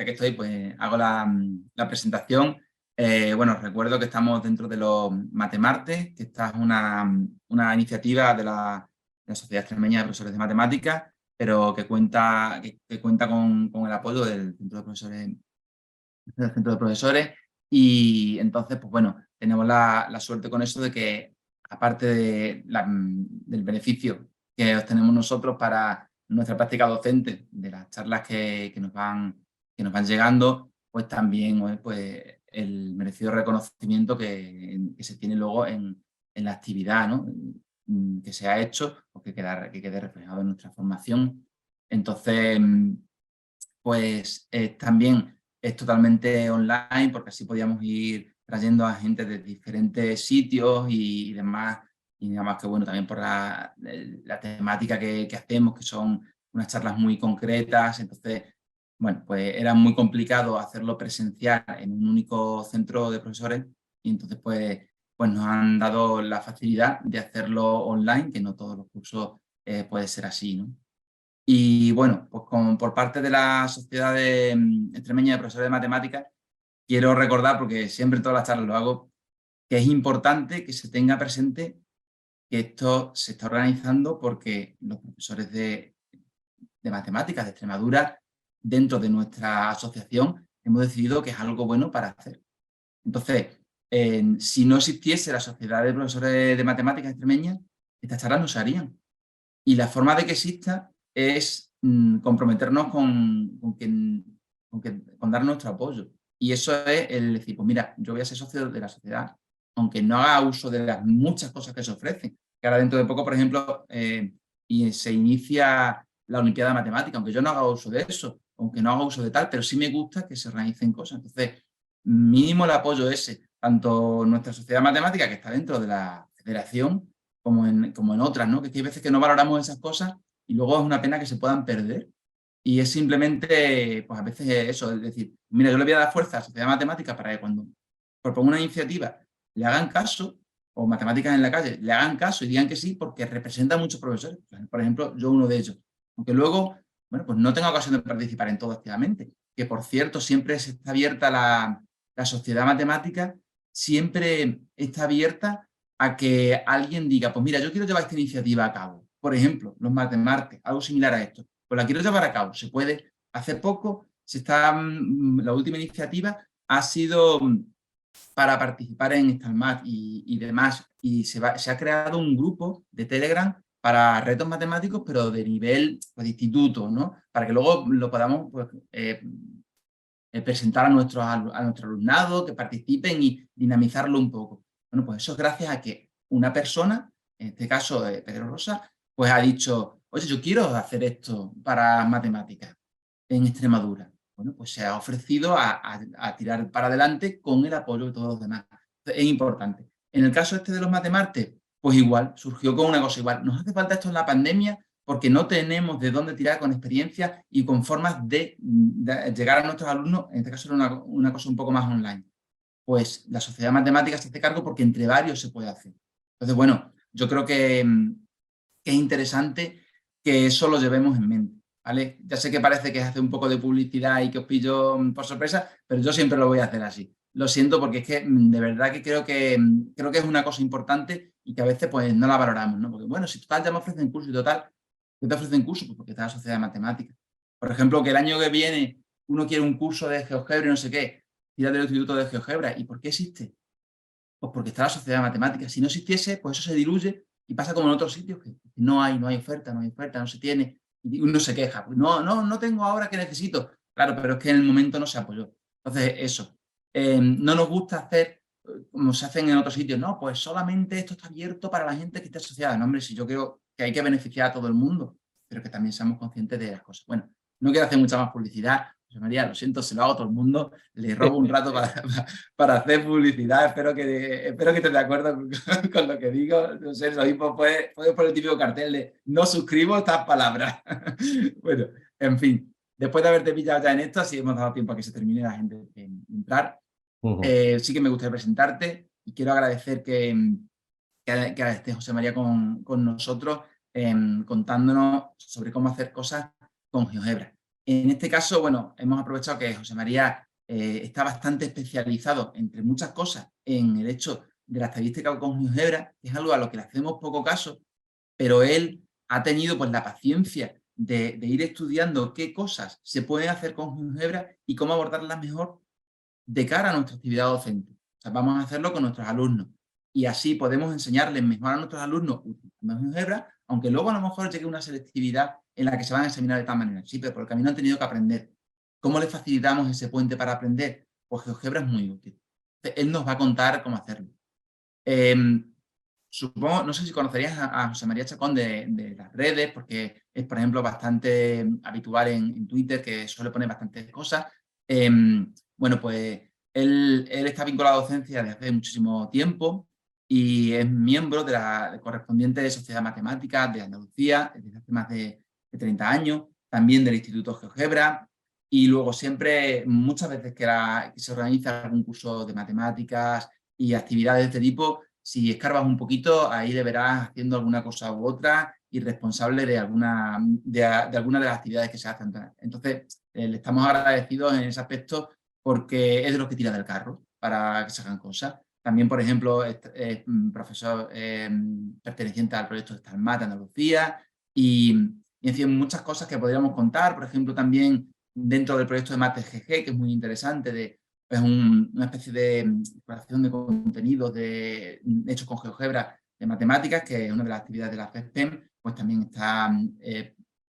ya que estoy, pues hago la presentación. Bueno, recuerdo que estamos dentro de los Matemartes, que esta es una iniciativa de la Sociedad Extremeña de Profesores de Matemáticas, pero que cuenta con el apoyo del centro de profesores. Y entonces, pues bueno, tenemos la suerte con eso de que, aparte del beneficio que obtenemos nosotros para nuestra práctica docente, de las charlas que nos van llegando, pues también pues, el merecido reconocimiento que se tiene luego en la actividad, ¿no? Que se ha hecho o que quede reflejado en nuestra formación. Entonces, pues también es totalmente online, porque así podíamos ir trayendo a gente de diferentes sitios y demás. Y nada más que bueno, también por la temática que hacemos, que son unas charlas muy concretas. Entonces, bueno, pues era muy complicado hacerlo presencial en un único centro de profesores, y entonces pues nos han dado la facilidad de hacerlo online, que no todos los cursos puede ser así, ¿no? Y bueno, pues por parte de la Sociedad Extremeña de Profesores de Matemáticas, quiero recordar, porque siempre en todas las charlas lo hago, que es importante que se tenga presente que esto se está organizando porque los profesores de matemáticas de Extremadura, dentro de nuestra asociación, hemos decidido que es algo bueno para hacer. Entonces, si no existiese la Sociedad de Profesores de Matemáticas Extremeñas, estas charlas no se harían. Y la forma de que exista es comprometernos con dar nuestro apoyo. Y eso es el decir, pues mira, yo voy a ser socio de la sociedad, aunque no haga uso de las muchas cosas que se ofrecen. Que ahora dentro de poco, por ejemplo, y se inicia la Olimpiada de Matemática, aunque yo no haga uso de eso, aunque no haga uso de tal, pero sí me gusta que se organicen cosas. Entonces, mínimo el apoyo ese, tanto nuestra sociedad matemática, que está dentro de la federación, como en otras, ¿no? Que hay veces que no valoramos esas cosas y luego es una pena que se puedan perder. Y es simplemente, pues a veces eso, es decir, mira, yo le voy a dar fuerza a la sociedad matemática para que cuando proponga una iniciativa le hagan caso, o matemáticas en la calle, le hagan caso y digan que sí, porque representa a muchos profesores. Por ejemplo, yo uno de ellos. Aunque luego, bueno, pues no tenga ocasión de participar en todo activamente. Que por cierto, siempre está abierta la sociedad matemática, siempre está abierta a que alguien diga, pues mira, yo quiero llevar esta iniciativa a cabo. Por ejemplo, los Matemartes, algo similar a esto. Pues la quiero llevar a cabo. Se puede. Hace poco, la última iniciativa ha sido para participar en StarMath y demás. Y se ha creado un grupo de Telegram para retos matemáticos, pero de nivel pues, de instituto, ¿no? Para que luego lo podamos pues, presentar a nuestro alumnado, que participen y dinamizarlo un poco. Bueno, pues eso es gracias a que una persona, en este caso Pedro Rosa, pues ha dicho, oye, yo quiero hacer esto para matemáticas en Extremadura. Bueno, pues se ha ofrecido a tirar para adelante con el apoyo de todos los demás. Entonces, es importante. En el caso este de los Matemartes, pues igual, surgió con una cosa igual. Nos hace falta esto en la pandemia porque no tenemos de dónde tirar con experiencias y con formas de llegar a nuestros alumnos. En este caso era una cosa un poco más online. Pues la sociedad matemática se hace cargo porque entre varios se puede hacer. Entonces, bueno, yo creo que es interesante que eso lo llevemos en mente, ¿vale? Ya sé que parece que hace un poco de publicidad y que os pillo por sorpresa, pero yo siempre lo voy a hacer así. Lo siento porque es que de verdad que creo que es una cosa importante y que a veces pues no la valoramos, ¿no? Porque bueno, si total ya me ofrecen curso y total, ¿qué te ofrecen curso? Pues porque está la sociedad de matemáticas. Por ejemplo, que el año que viene uno quiere un curso de GeoGebra y no sé qué, tira del Instituto de GeoGebra. ¿Y por qué existe? Pues porque está la sociedad de matemáticas. Si no existiese, pues eso se diluye y pasa como en otros sitios, que no hay oferta, no se tiene, y uno se queja. Pues no tengo ahora que necesito. Claro, pero es que en el momento no se apoyó. Entonces, eso. No nos gusta hacer como se hacen en otros sitios. No, pues solamente esto está abierto para la gente que esté asociada. No, hombre, si yo creo que hay que beneficiar a todo el mundo, pero que también seamos conscientes de las cosas. Bueno, no quiero hacer mucha más publicidad. José María, lo siento, se lo hago a todo el mundo. Le robo un rato para hacer publicidad. Espero que estés de acuerdo con lo que digo. No sé, lo mismo puedes poner el típico cartel de no suscribo estas palabras. Bueno, en fin, después de haberte pillado ya en esto, así hemos dado tiempo a que se termine la gente en entrar. Sí que me gustaría presentarte y quiero agradecer que esté José María con nosotros contándonos sobre cómo hacer cosas con GeoGebra. En este caso, bueno, hemos aprovechado que José María está bastante especializado, entre muchas cosas, en el hecho de la estadística con GeoGebra, que es algo a lo que le hacemos poco caso, pero él ha tenido pues la paciencia de ir estudiando qué cosas se pueden hacer con GeoGebra y cómo abordarlas mejor de cara a nuestra actividad docente. O sea, vamos a hacerlo con nuestros alumnos y así podemos enseñarles mejor a nuestros alumnos utilizando GeoGebra, aunque luego a lo mejor llegue una selectividad en la que se van a examinar de tal manera. Sí, pero por el camino han tenido que aprender. ¿Cómo les facilitamos ese puente para aprender? Pues GeoGebra es muy útil. Entonces, él nos va a contar cómo hacerlo. Supongo, no sé si conocerías a José María Chacón de las redes, porque es, por ejemplo, bastante habitual en Twitter, que suele poner bastantes cosas. Bueno, pues él está vinculado a docencia desde hace muchísimo tiempo y es miembro de la correspondiente Sociedad Matemática de Andalucía desde hace más de 30 años, también del Instituto GeoGebra, y luego siempre, muchas veces que se organiza algún curso de matemáticas y actividades de este tipo, si escarbas un poquito, ahí le verás haciendo alguna cosa u otra y responsable de alguna de las actividades que se hacen. Entonces, le estamos agradecidos en ese aspecto porque es de los que tira del carro para que se hagan cosas. También, por ejemplo, es profesor perteneciente al proyecto de StarMat Andalucía y, en fin, muchas cosas que podríamos contar. Por ejemplo, también dentro del proyecto de MathGG, que es muy interesante, es una especie de exploración de contenidos hechos con GeoGebra de matemáticas, que es una de las actividades de la FESPEM, pues también está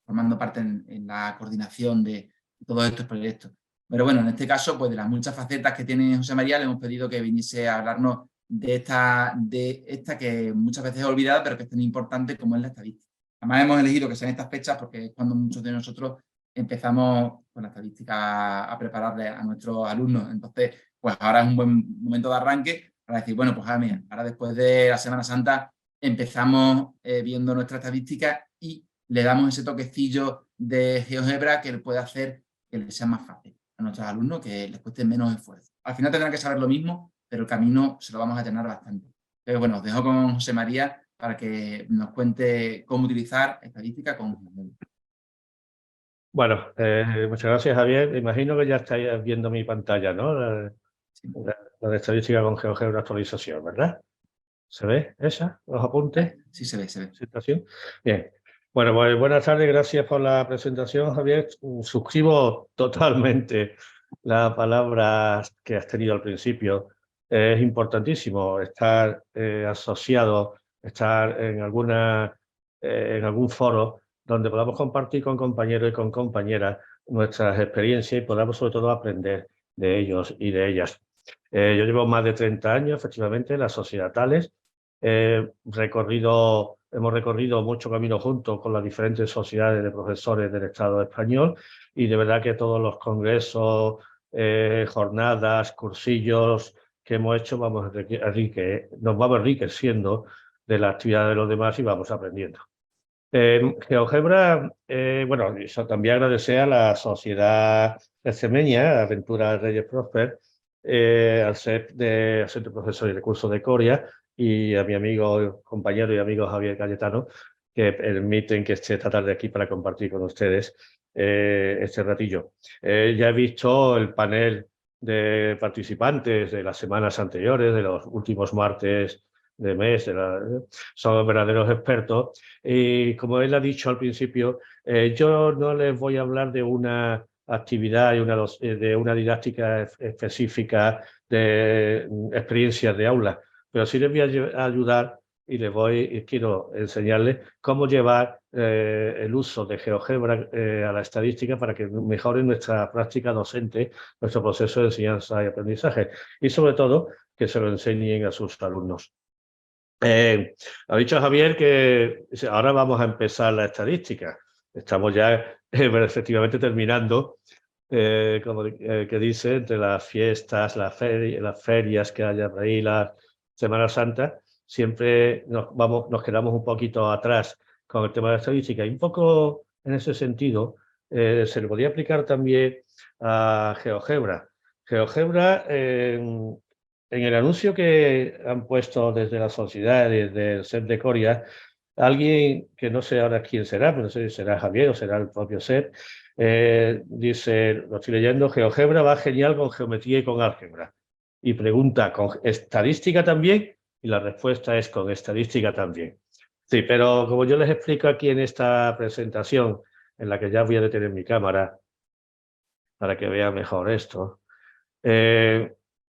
formando parte en la coordinación de todos estos proyectos. Pero bueno, en este caso, pues de las muchas facetas que tiene José María, le hemos pedido que viniese a hablarnos de esta que muchas veces es olvidada, pero que es tan importante como es la estadística. Además hemos elegido que sean estas fechas porque es cuando muchos de nosotros empezamos con la estadística a prepararle a nuestros alumnos. Entonces, pues ahora es un buen momento de arranque para decir, bueno, pues ahora, mira, ahora después de la Semana Santa empezamos viendo nuestra estadística y le damos ese toquecillo de GeoGebra que le puede hacer que les sea más fácil a nuestros alumnos, que les cueste menos esfuerzo. Al final tendrán que saber lo mismo, pero el camino se lo vamos a llenar bastante. Pero bueno, os dejo con José María para que nos cuente cómo utilizar estadística con GeoGebra. Bueno, muchas gracias, Javier. Imagino que ya estáis viendo mi pantalla, ¿no? La de estadística con GeoGebra actualización, ¿verdad? ¿Se ve esa? ¿Los apuntes? Sí, se ve, se ve. ¿Presentación? Bien. Bueno, pues buenas tardes, gracias por la presentación, Javier. Suscribo totalmente las palabras que has tenido al principio. Es importantísimo estar asociado, estar en algún foro donde podamos compartir con compañeros y con compañeras nuestras experiencias y podamos sobre todo aprender de ellos y de ellas. Yo llevo más de 30 años, efectivamente, en la sociedad Thales. Hemos recorrido mucho camino juntos con las diferentes sociedades de profesores del Estado español y de verdad que todos los congresos, jornadas, cursillos que hemos hecho nos vamos enriqueciendo de la actividad de los demás y vamos aprendiendo. GeoGebra, bueno, eso también agradecer a la sociedad extremeña, Aventuras Reyes Prosper, al Centro Profesor y Recursos de Coria, y a mi amigo, compañero y amigo Javier Cayetano, que permiten que esté esta tarde aquí para compartir con ustedes este ratillo. Ya he visto el panel de participantes de las semanas anteriores, de los últimos martes de mes, son verdaderos expertos. Y como él ha dicho al principio, yo no les voy a hablar de una actividad y de una didáctica específica de experiencias de aula, pero sí les voy a ayudar y quiero enseñarles cómo llevar el uso de GeoGebra a la estadística para que mejore nuestra práctica docente, nuestro proceso de enseñanza y aprendizaje, y sobre todo que se lo enseñen a sus alumnos. Ha dicho Javier que ahora vamos a empezar la estadística. Estamos ya efectivamente terminando, que dice, entre las fiestas, las ferias que haya por ahí, la Semana Santa, siempre nos quedamos un poquito atrás con el tema de la estadística. Y un poco en ese sentido se le podría aplicar también a GeoGebra. GeoGebra, en el anuncio que han puesto desde la sociedad, desde el SEP de Coria, alguien que no sé ahora quién será, pero no sé si será Javier o será el propio SEP, Dice, lo estoy leyendo, GeoGebra va genial con geometría y con álgebra. Y pregunta, ¿con estadística también? Y la respuesta es con estadística también. Sí, pero como yo les explico aquí en esta presentación, en la que ya voy a detener mi cámara para que vean mejor esto,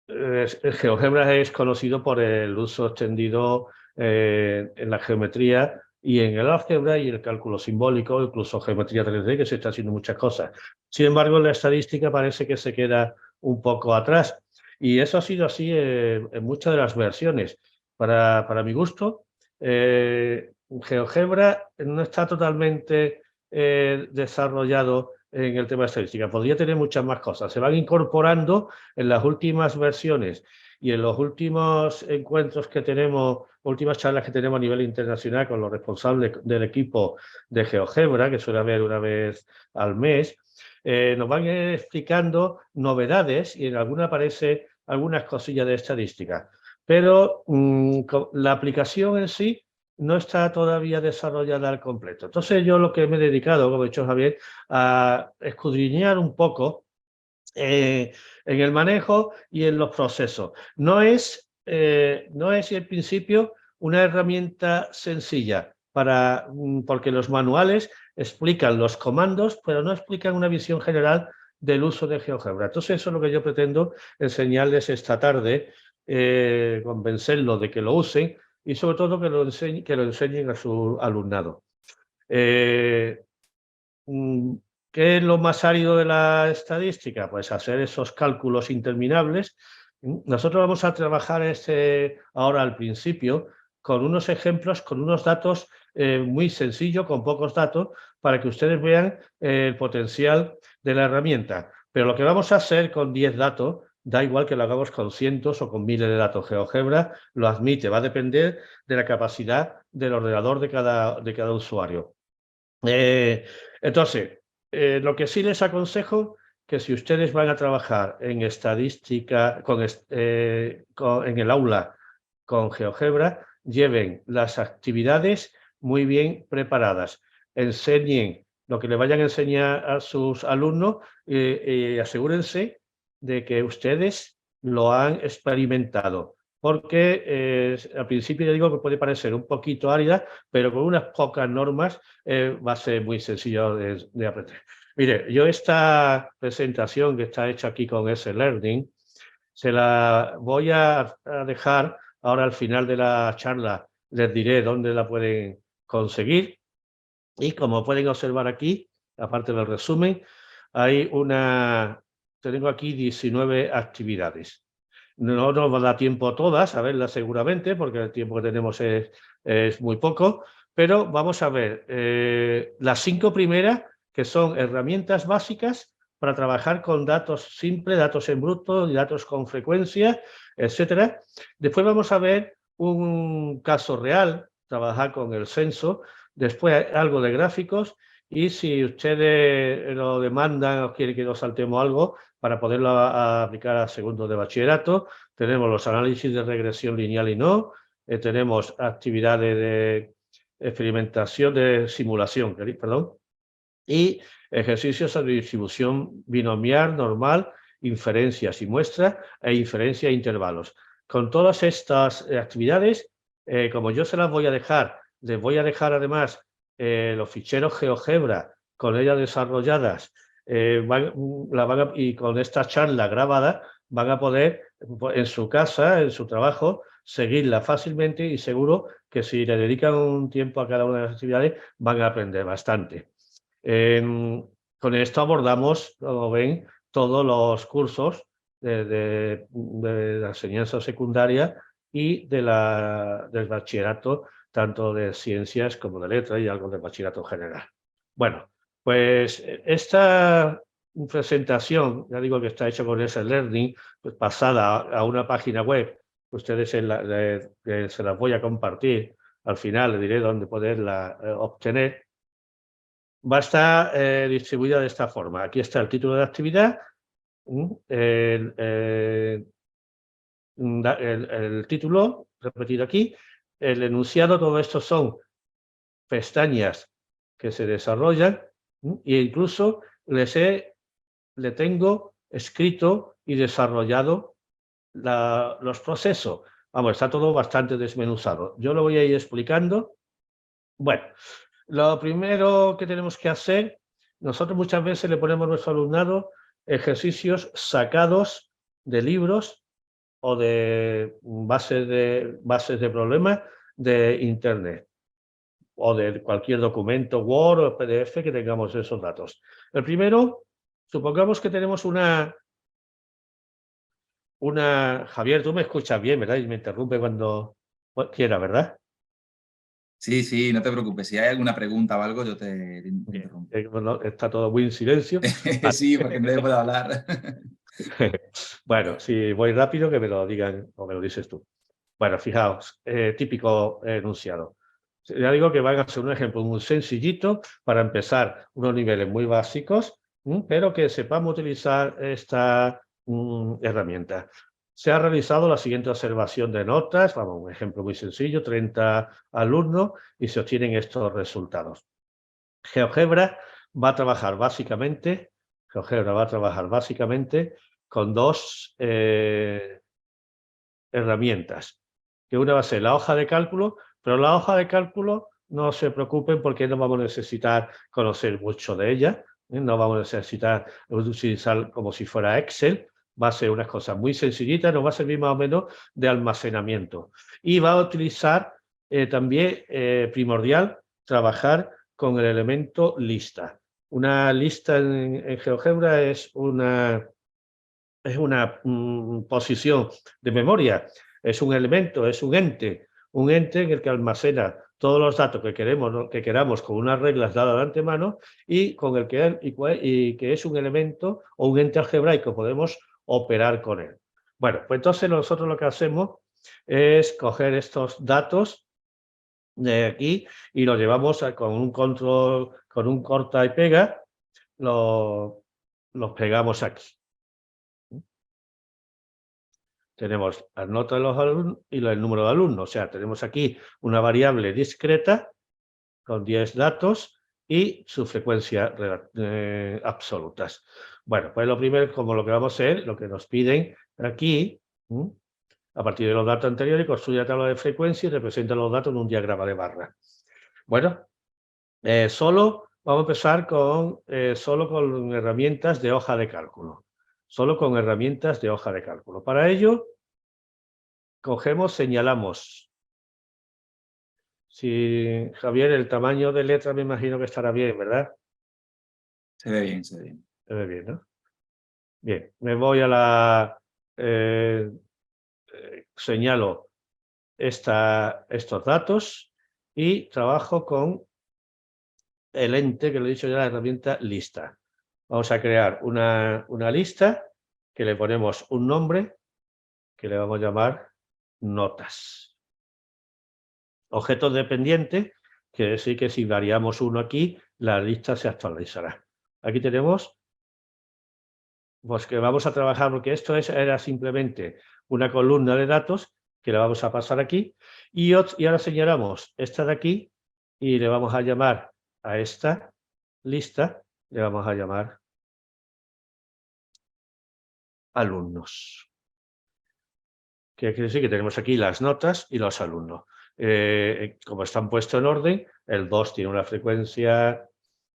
GeoGebra es conocido por el uso extendido en la geometría y en el álgebra y el cálculo simbólico, incluso geometría 3D, que se está haciendo muchas cosas. Sin embargo, en la estadística parece que se queda un poco atrás. Y eso ha sido así en muchas de las versiones. Para mi gusto, GeoGebra no está totalmente desarrollado en el tema de estadística. Podría tener muchas más cosas. Se van incorporando en las últimas versiones y en los últimos encuentros que tenemos, últimas charlas que tenemos a nivel internacional con los responsables del equipo de GeoGebra, que suele haber una vez al mes, nos van explicando novedades y en alguna aparece algunas cosillas de estadística. Pero la aplicación en sí no está todavía desarrollada al completo. Entonces yo lo que me he dedicado, como ha dicho Javier, a escudriñar un poco en el manejo y en los procesos. No es en principio una herramienta sencilla, porque los manuales explican los comandos, pero no explican una visión general del uso de GeoGebra. Entonces eso es lo que yo pretendo enseñarles esta tarde, convencerlos de que lo usen y sobre todo que lo enseñen a su alumnado. ¿Qué es lo más árido de la estadística? Pues hacer esos cálculos interminables. Nosotros vamos a trabajar ahora al principio con unos ejemplos, con unos datos muy sencillos, con pocos datos, para que ustedes vean el potencial de la herramienta. Pero lo que vamos a hacer con 10 datos, da igual que lo hagamos con cientos o con miles de datos. GeoGebra lo admite, va a depender de la capacidad del ordenador de cada usuario. Entonces, lo que sí les aconsejo que si ustedes van a trabajar en estadística, en el aula con GeoGebra, lleven las actividades muy bien preparadas. Enseñen lo que le vayan a enseñar a sus alumnos y asegúrense de que ustedes lo han experimentado. Porque al principio ya digo que puede parecer un poquito árida, pero con unas pocas normas va a ser muy sencillo de aprender. Mire, yo esta presentación que está hecha aquí con S-Learning, se la voy a dejar ahora al final de la charla, les diré dónde la pueden conseguir. Y como pueden observar aquí, aparte del resumen, tengo aquí 19 actividades. No nos va a dar tiempo a todas a verlas seguramente, porque el tiempo que tenemos es muy poco, pero vamos a ver las 5 primeras, que son herramientas básicas para trabajar con datos simples, datos en bruto, datos con frecuencia, etcétera. Después vamos a ver un caso real, trabajar con el censo, después algo de gráficos y si ustedes lo demandan o quieren que nos saltemos algo, para poderlo aplicar a segundo de bachillerato, tenemos los análisis de regresión lineal y no, tenemos actividades de experimentación, de simulación, perdón, y ejercicios de distribución binomial, normal, inferencias y muestras e inferencia e intervalos. Con todas estas actividades, como yo se las voy a dejar, les voy a dejar además los ficheros GeoGebra con ellas desarrolladas y con esta charla grabada van a poder en su casa, en su trabajo, seguirla fácilmente y seguro que si le dedican un tiempo a cada una de las actividades van a aprender bastante. Con esto abordamos, como ven, todos los cursos de la enseñanza secundaria y del bachillerato, tanto de ciencias como de letras y algo de bachillerato general. Bueno, pues esta presentación, ya digo que está hecha con S-Learning, pues pasada a una página web, ustedes se las voy a compartir, al final les diré dónde poderla obtener. Va a estar distribuida de esta forma. Aquí está el título de la actividad, el título, repetido aquí, el enunciado, todo esto son pestañas que se desarrollan e incluso le tengo escrito y desarrollado los procesos. Vamos, está todo bastante desmenuzado. Yo lo voy a ir explicando. Bueno, lo primero que tenemos que hacer, nosotros muchas veces le ponemos a nuestro alumnado ejercicios sacados de libros o de bases de problemas de Internet o de cualquier documento Word o PDF que tengamos esos datos. El primero, supongamos que tenemos una... Javier, tú me escuchas bien, ¿verdad? Y me interrumpe cuando quiera, ¿verdad? Sí, sí, no te preocupes. Si hay alguna pregunta o algo, yo te interrumpo. Bueno, está todo muy en silencio. Vale. Sí, porque en breve puedo hablar. Bueno, si voy rápido, que me lo digan o me lo dices tú. Bueno, fijaos, típico enunciado. Ya digo que van a ser un ejemplo muy sencillito para empezar unos niveles muy básicos, pero que sepamos utilizar esta herramienta. Se ha realizado la siguiente observación de notas, vamos, un ejemplo muy sencillo, 30 alumnos y se obtienen estos resultados. GeoGebra va a trabajar básicamente con dos herramientas, que una va a ser la hoja de cálculo, pero la hoja de cálculo no se preocupen porque no vamos a necesitar conocer mucho de ella, no vamos a necesitar utilizar como si fuera Excel, va a ser unas cosas muy sencillitas, nos va a servir más o menos de almacenamiento. Y va a utilizar también primordial trabajar con el elemento lista. Una lista en GeoGebra es una posición de memoria, es un elemento, es un ente en el que almacena todos los datos que queramos con unas reglas dadas de antemano y con el que es un elemento o un ente algebraico, podemos operar con él. Bueno, pues entonces nosotros lo que hacemos es coger estos datos de aquí y los llevamos con un control, con un corta y pega, los pegamos aquí. Tenemos las notas de los alumnos y el número de alumnos. O sea, tenemos aquí una variable discreta con 10 datos y su frecuencia absolutas. Bueno, pues lo primero, como lo que vamos a hacer, lo que nos piden aquí, a partir de los datos anteriores, construye la tabla de frecuencia y representa los datos en un diagrama de barra. Bueno, solo vamos a empezar solo con herramientas de hoja de cálculo. Solo con herramientas de hoja de cálculo. Para ello, cogemos, señalamos. Si, Javier, el tamaño de letra me imagino que estará bien, ¿verdad? Se ve bien, se ve bien. Se ve bien, ¿no? Bien, me voy a la... señalo estos datos y trabajo con el ente, que lo he dicho ya, la herramienta lista. Vamos a crear una lista que le ponemos un nombre que le vamos a llamar notas. Objeto dependiente, quiere decir que si variamos uno aquí, la lista se actualizará. Aquí tenemos, pues que vamos a trabajar, porque esto era simplemente una columna de datos que le vamos a pasar aquí y ahora señalamos esta de aquí y le vamos a llamar a esta lista, le vamos a llamar alumnos. Que quiere decir que tenemos aquí las notas y los alumnos. Como están puestos en orden, el 2 tiene una frecuencia,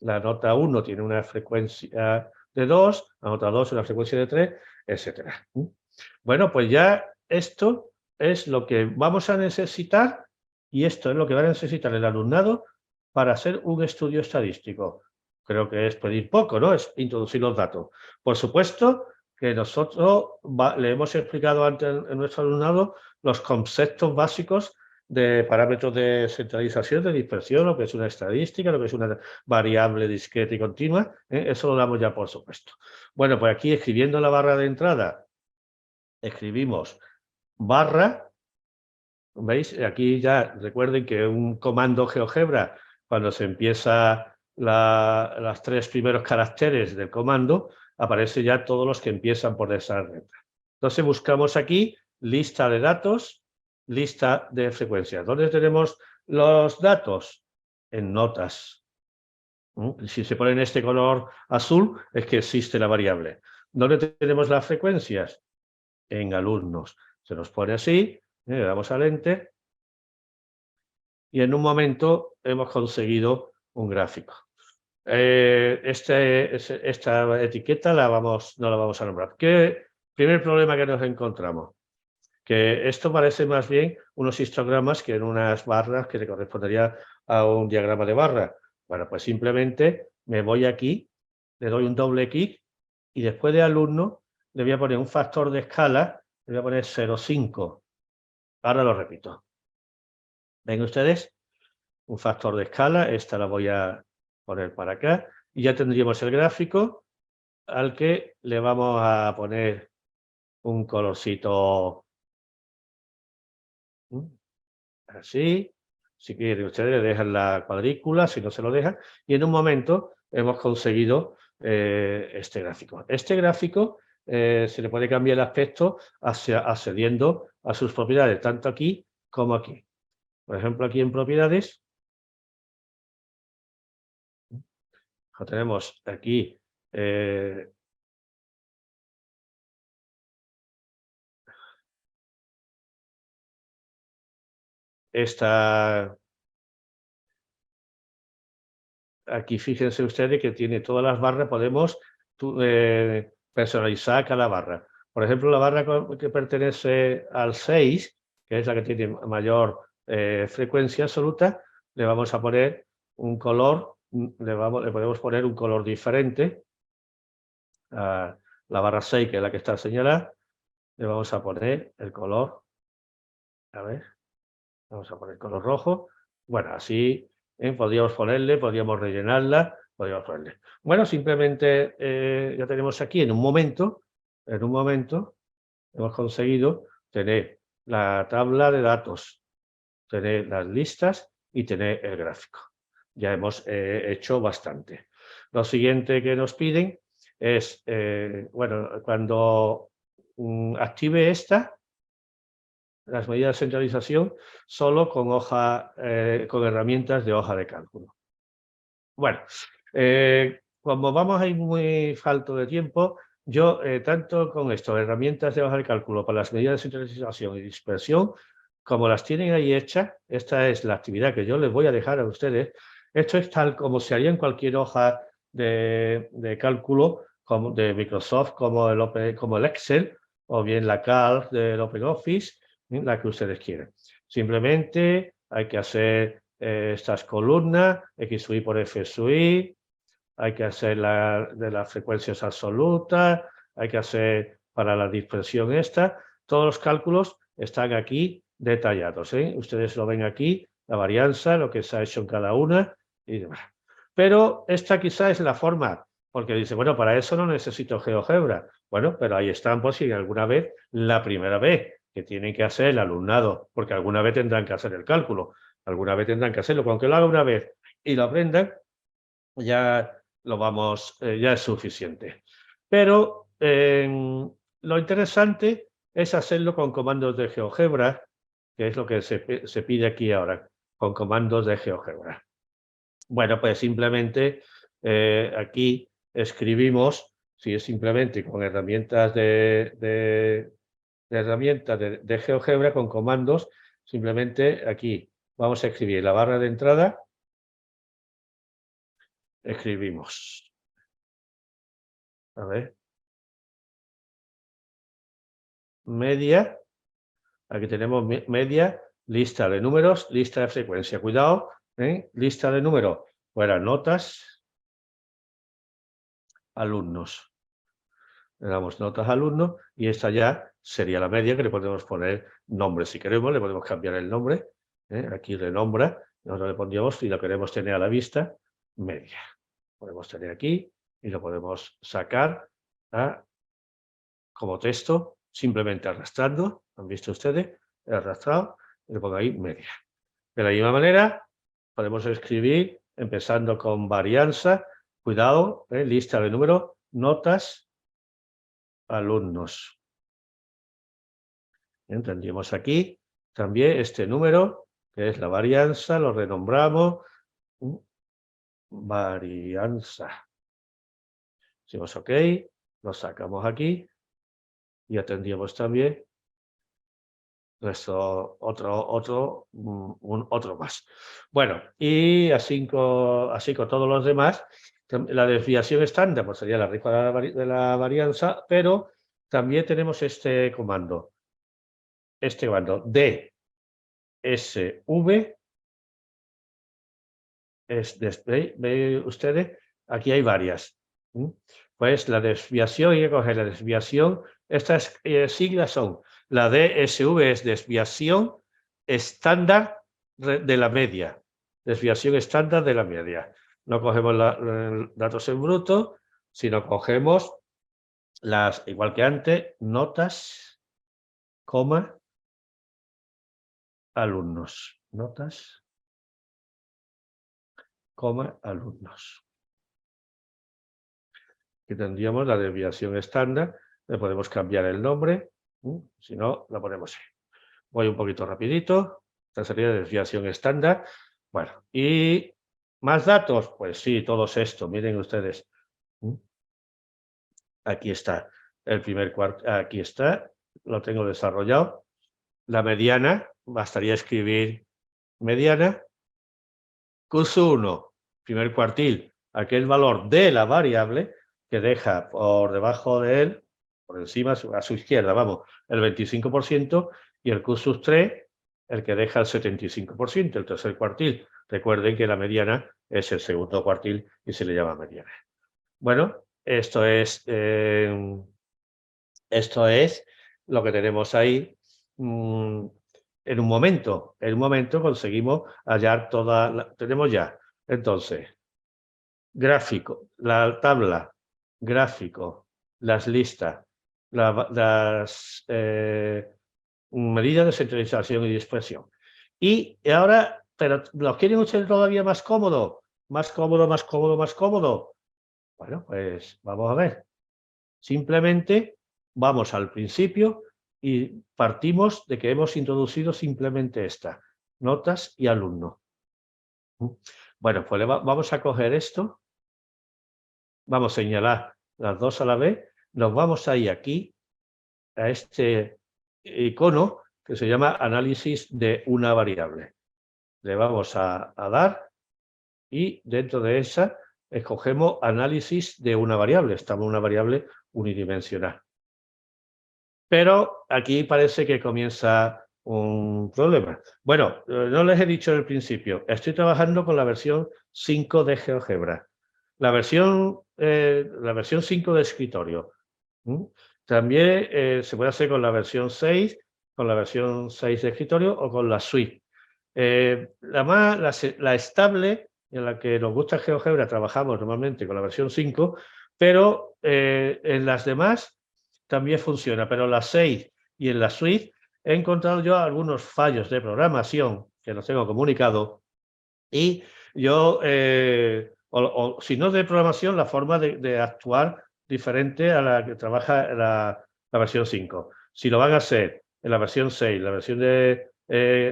la nota 1 tiene una frecuencia de 2, la nota 2 una frecuencia de 3, etc. Bueno, pues ya esto es lo que vamos a necesitar y esto es lo que va a necesitar el alumnado para hacer un estudio estadístico. Creo que es pedir poco, ¿no? Es introducir los datos. Por supuesto que nosotros le hemos explicado antes en nuestro alumnado los conceptos básicos de parámetros de centralización, de dispersión, lo que es una estadística, lo que es una variable discreta y continua, eso lo damos ya por supuesto. Bueno, pues aquí escribiendo la barra de entrada, escribimos barra, ¿veis? Aquí ya recuerden que un comando GeoGebra, cuando se empieza los 3 primeros caracteres del comando, aparece ya todos los que empiezan por esa letra. Entonces buscamos aquí lista de datos, lista de frecuencias. ¿Dónde tenemos los datos? En notas. Si se pone en este color azul, es que existe la variable. ¿Dónde tenemos las frecuencias? En alumnos. Se nos pone así, le damos al Enter y en un momento hemos conseguido un gráfico. Esta etiqueta no la vamos a nombrar. ¿Qué primer problema que nos encontramos? Que esto parece más bien unos histogramas que en unas barras que le correspondería a un diagrama de barra. Bueno, pues simplemente me voy aquí, le doy un doble clic y después de alumno le voy a poner un factor de escala, le voy a poner 0,5. Ahora lo repito. ¿Ven ustedes? Un factor de escala, esta la voy a poner para acá y ya tendríamos el gráfico al que le vamos a poner un colorcito así. Si quieren ustedes le dejan la cuadrícula, si no se lo dejan, y en un momento hemos conseguido este gráfico. Este gráfico se le puede cambiar el aspecto accediendo a sus propiedades, tanto aquí como aquí. Por ejemplo, aquí en propiedades, tenemos aquí aquí fíjense ustedes que tiene todas las barras, podemos personalizar cada barra. Por ejemplo, la barra que pertenece al 6, que es la que tiene mayor frecuencia absoluta, le vamos a poner un color, le podemos poner un color diferente. A la barra 6, que es la que está señalada, le vamos a poner el color, a ver, vamos a poner color rojo. Bueno, así podríamos rellenarla, podríamos ponerle. Bueno, simplemente ya tenemos aquí en un momento, hemos conseguido tener la tabla de datos, tener las listas y tener el gráfico. Ya hemos hecho bastante. Lo siguiente que nos piden es, bueno, cuando active las medidas de centralización, solo con con herramientas de hoja de cálculo. Bueno, como vamos a ir muy falto de tiempo, yo tanto con esto, herramientas de hoja de cálculo para las medidas de centralización y dispersión, como las tienen ahí hechas, esta es la actividad que yo les voy a dejar a ustedes. Esto es tal como se haría en cualquier hoja de cálculo como de Microsoft, como el Excel, o bien la Calc del OpenOffice, la que ustedes quieran. Simplemente hay que hacer estas columnas, X sub i por F sub i, hay que hacer de las frecuencias absolutas, hay que hacer para la dispersión esta. Todos los cálculos están aquí detallados. Ustedes lo ven aquí, la varianza, lo que se ha hecho en cada una y demás. Pero esta quizá es la forma, porque dice, bueno, para eso no necesito GeoGebra. Bueno, pero ahí están por si alguna vez, la primera vez que tienen que hacer el alumnado, porque alguna vez tendrán que hacer el cálculo, alguna vez tendrán que hacerlo. Aunque lo haga una vez y lo aprendan, ya ya es suficiente. Pero lo interesante es hacerlo con comandos de GeoGebra, que es lo que se pide aquí ahora, con comandos de GeoGebra. Bueno, pues simplemente aquí escribimos, si es simplemente con herramientas de GeoGebra, con comandos, simplemente aquí vamos a escribir la barra de entrada, escribimos, a ver, media, aquí tenemos media, lista de números, lista de frecuencia, cuidado, lista de números, fuera notas, alumnos. Le damos notas alumnos y esta ya sería la media, que le podemos poner nombre. Si queremos, le podemos cambiar el nombre. Aquí le nombra, nosotros le pondríamos, si lo queremos tener a la vista, media. Podemos tener aquí y lo podemos sacar como texto, simplemente arrastrando. ¿Han visto ustedes? He arrastrado y le pongo ahí media. De la misma manera, podemos escribir empezando con varianza. Cuidado, lista de números, notas, alumnos. Tendríamos aquí también este número, que es la varianza, lo renombramos. varianza. Decimos OK, lo sacamos aquí y ya tendríamos también nuestro otro más. Bueno, y así con todos los demás, la desviación estándar pues sería la raíz de la varianza, pero también tenemos este comando DSV es display, ven ustedes, aquí hay varias. Pues la desviación, hay que coger la desviación, estas siglas son, la DSV es desviación estándar de la media, desviación estándar de la media. No cogemos datos en bruto, sino cogemos las, igual que antes, notas, coma, alumnos. Notas, coma, alumnos. Que tendríamos la desviación estándar, le podemos cambiar el nombre, si no, la ponemos ahí. Voy un poquito rapidito, esta sería la desviación estándar. Bueno, y más datos, pues sí, todos estos, miren ustedes. Aquí está el primer cuartil, aquí está, lo tengo desarrollado. La mediana, bastaría escribir mediana. Curso 1, primer cuartil, aquel valor de la variable que deja por debajo de él, por encima, a su izquierda, vamos, el 25%, y el cursus 3, el que deja el 75%, el tercer cuartil. Recuerden que la mediana es el segundo cuartil y se le llama mediana. Bueno, esto es lo que tenemos ahí. En un momento conseguimos hallar tenemos ya, entonces, gráfico, la tabla, gráfico, las listas, las medidas de centralización y dispersión. Y ahora, pero ¿lo quieren ustedes todavía más cómodo? Más cómodo. Bueno, pues vamos a ver. Simplemente vamos al principio y partimos de que hemos introducido simplemente esta, notas y alumno. Bueno, pues vamos a coger esto, vamos a señalar las dos a la vez, nos vamos a ir aquí a este icono que se llama análisis de una variable. Le vamos a dar y dentro de esa escogemos análisis de una variable, estamos en una variable unidimensional. Pero aquí parece que comienza un problema. Bueno, no les he dicho al principio, estoy trabajando con la versión 5 de GeoGebra. La versión 5 de escritorio. También se puede hacer con la versión 6, con la versión 6 de escritorio o con la suite. La estable, en la que nos gusta GeoGebra, trabajamos normalmente con la versión 5, pero en las demás también funciona, pero en la 6 y en la suite he encontrado yo algunos fallos de programación que los tengo comunicado y yo, si no de programación, la forma de actuar diferente a la que trabaja la versión 5. Si lo van a hacer en la versión 6, la versión de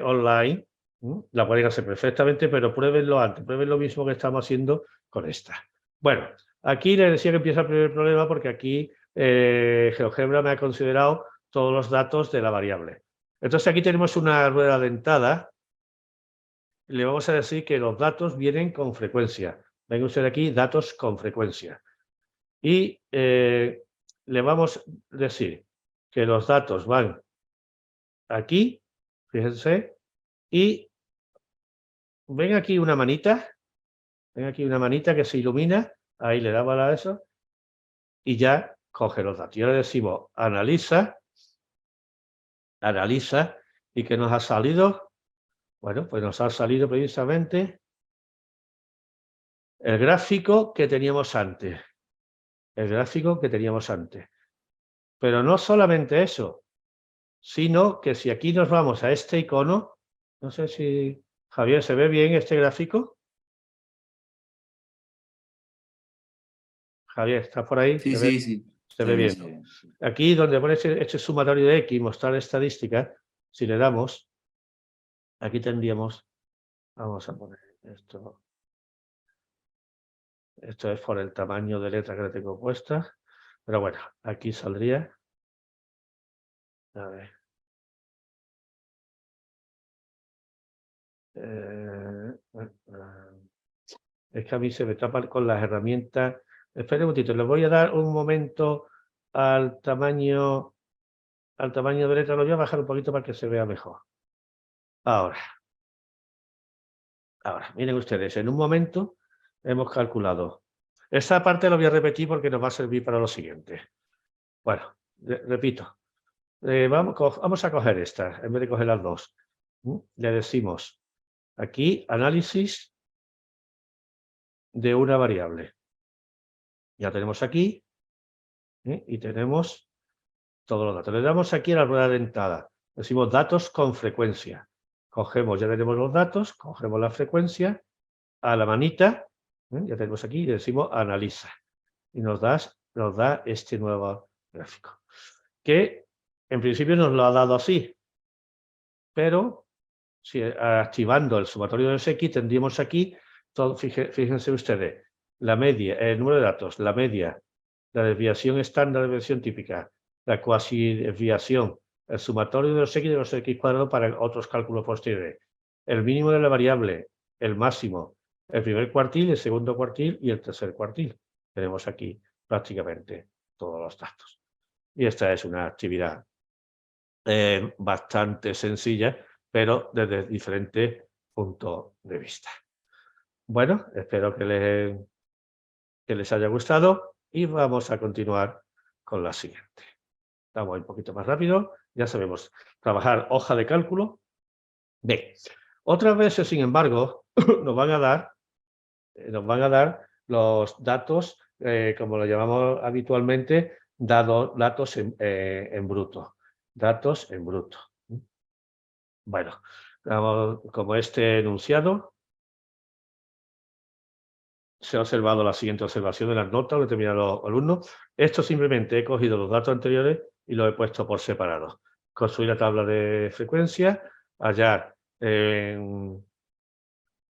online, la pueden hacer perfectamente, pero pruébenlo antes, prueben lo mismo que estamos haciendo con esta. Bueno, aquí les decía que empieza el primer problema porque aquí GeoGebra me ha considerado todos los datos de la variable. Entonces aquí tenemos una rueda dentada. Le vamos a decir que los datos vienen con frecuencia. Ven usted aquí, datos con frecuencia. Y le vamos a decir que los datos van aquí, fíjense, y ven aquí una manita que se ilumina, ahí le damos a eso, y ya coge los datos. Y ahora decimos analiza, y ¿qué nos ha salido? Bueno, pues nos ha salido precisamente el gráfico que teníamos antes. Pero no solamente eso, sino que si aquí nos vamos a este icono, no sé si, Javier, ¿se ve bien este gráfico? Javier, ¿estás por ahí? Sí. Se ve bien. Aquí donde pone este sumatorio de X, mostrar estadística, si le damos, aquí tendríamos, vamos a poner esto, Esto es por el tamaño de letra que le tengo puesta. Pero bueno, aquí saldría. A ver. Es que a mí se me tapa con las herramientas. Espera un momentito, le voy a dar un momento al tamaño de letra. Lo voy a bajar un poquito para que se vea mejor. Ahora, miren ustedes, en un momento hemos calculado. Esta parte la voy a repetir porque nos va a servir para lo siguiente. Bueno, repito. Vamos a coger esta, en vez de coger las dos. Le decimos aquí análisis de una variable. Ya tenemos aquí y tenemos todos los datos. Le damos aquí a la rueda dentada. Decimos datos con frecuencia. Cogemos, ya tenemos los datos, cogemos la frecuencia, a la manita, ya tenemos aquí, y le decimos analiza. Y nos da este nuevo gráfico. Que en principio nos lo ha dado así. Pero si activando el sumatorio de los X tendríamos aquí, fíjense ustedes, la media, el número de datos, la media, la desviación estándar, la desviación típica, la cuasi desviación, el sumatorio de los X cuadrado para otros cálculos posteriores, el mínimo de la variable, el máximo, el primer cuartil, el segundo cuartil y el tercer cuartil. Tenemos aquí prácticamente todos los datos. Y esta es una actividad bastante sencilla, pero desde diferentes puntos de vista. Bueno, espero que les haya gustado y vamos a continuar con la siguiente. Vamos un poquito más rápido. Ya sabemos trabajar hoja de cálculo. Bien, otras veces, sin embargo, nos van a dar los datos, como lo llamamos habitualmente, datos en bruto. Datos en bruto. Bueno, como este enunciado, se ha observado la siguiente observación de las notas de determinados alumnos. Esto simplemente he cogido los datos anteriores y los he puesto por separado. Construir la tabla de frecuencia, hallar el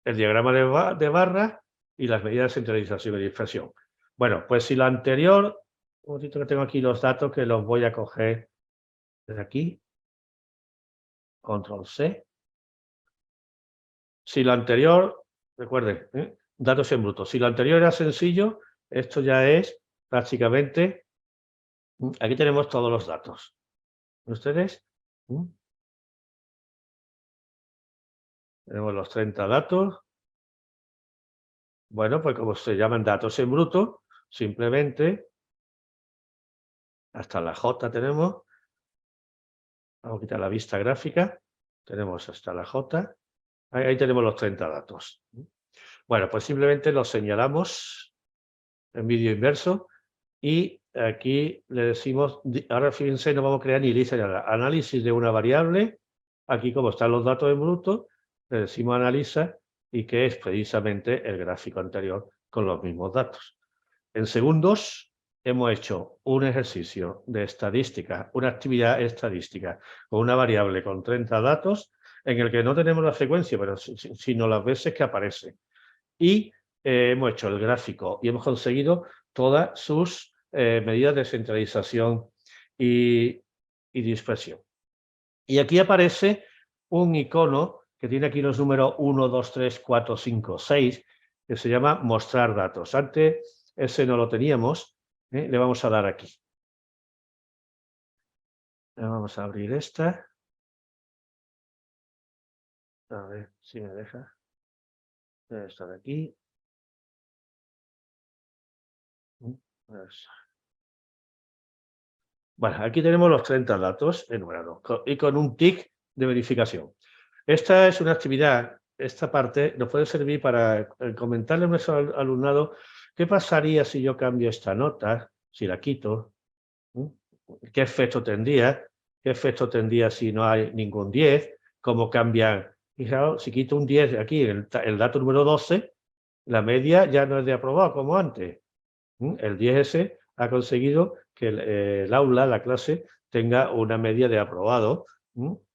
diagrama de barras y las medidas de centralización y dispersión. Bueno, pues si lo anterior, un momentito que tengo aquí los datos que los voy a coger desde aquí, control C. Si lo anterior, recuerden, datos en bruto. Si lo anterior era sencillo, esto ya es prácticamente, aquí tenemos todos los datos. ¿Ustedes? Tenemos los 30 datos. Bueno, pues como se llaman datos en bruto, simplemente, hasta la J tenemos. Vamos a quitar la vista gráfica. Tenemos hasta la J. Ahí tenemos los 30 datos. Bueno, pues simplemente los señalamos en vídeo inverso y aquí le decimos, ahora fíjense, no vamos a crear ni lista, análisis de una variable. Aquí como están los datos en bruto, le decimos analiza y que es precisamente el gráfico anterior con los mismos datos. En segundos hemos hecho un ejercicio de estadística, una actividad estadística con una variable con 30 datos en el que no tenemos la frecuencia, pero sino las veces que aparece. Y hemos hecho el gráfico y hemos conseguido todas sus medidas de centralización y dispersión. Y aquí aparece un icono que tiene aquí los números 1, 2, 3, 4, 5, 6, que se llama mostrar datos. Antes ese no lo teníamos, le vamos a dar aquí. Vamos a abrir esta. A ver si me deja. Esta de aquí. Bueno, aquí tenemos los 30 datos enumerados y con un tic de verificación. Esta es una actividad, esta parte nos puede servir para comentarle a nuestro alumnado qué pasaría si yo cambio esta nota, si la quito, qué efecto tendría si no hay ningún 10, cómo cambian. Fijaos, si quito un 10 aquí, el dato número 12, la media ya no es de aprobado como antes. El 10S ha conseguido que el aula, la clase, tenga una media de aprobado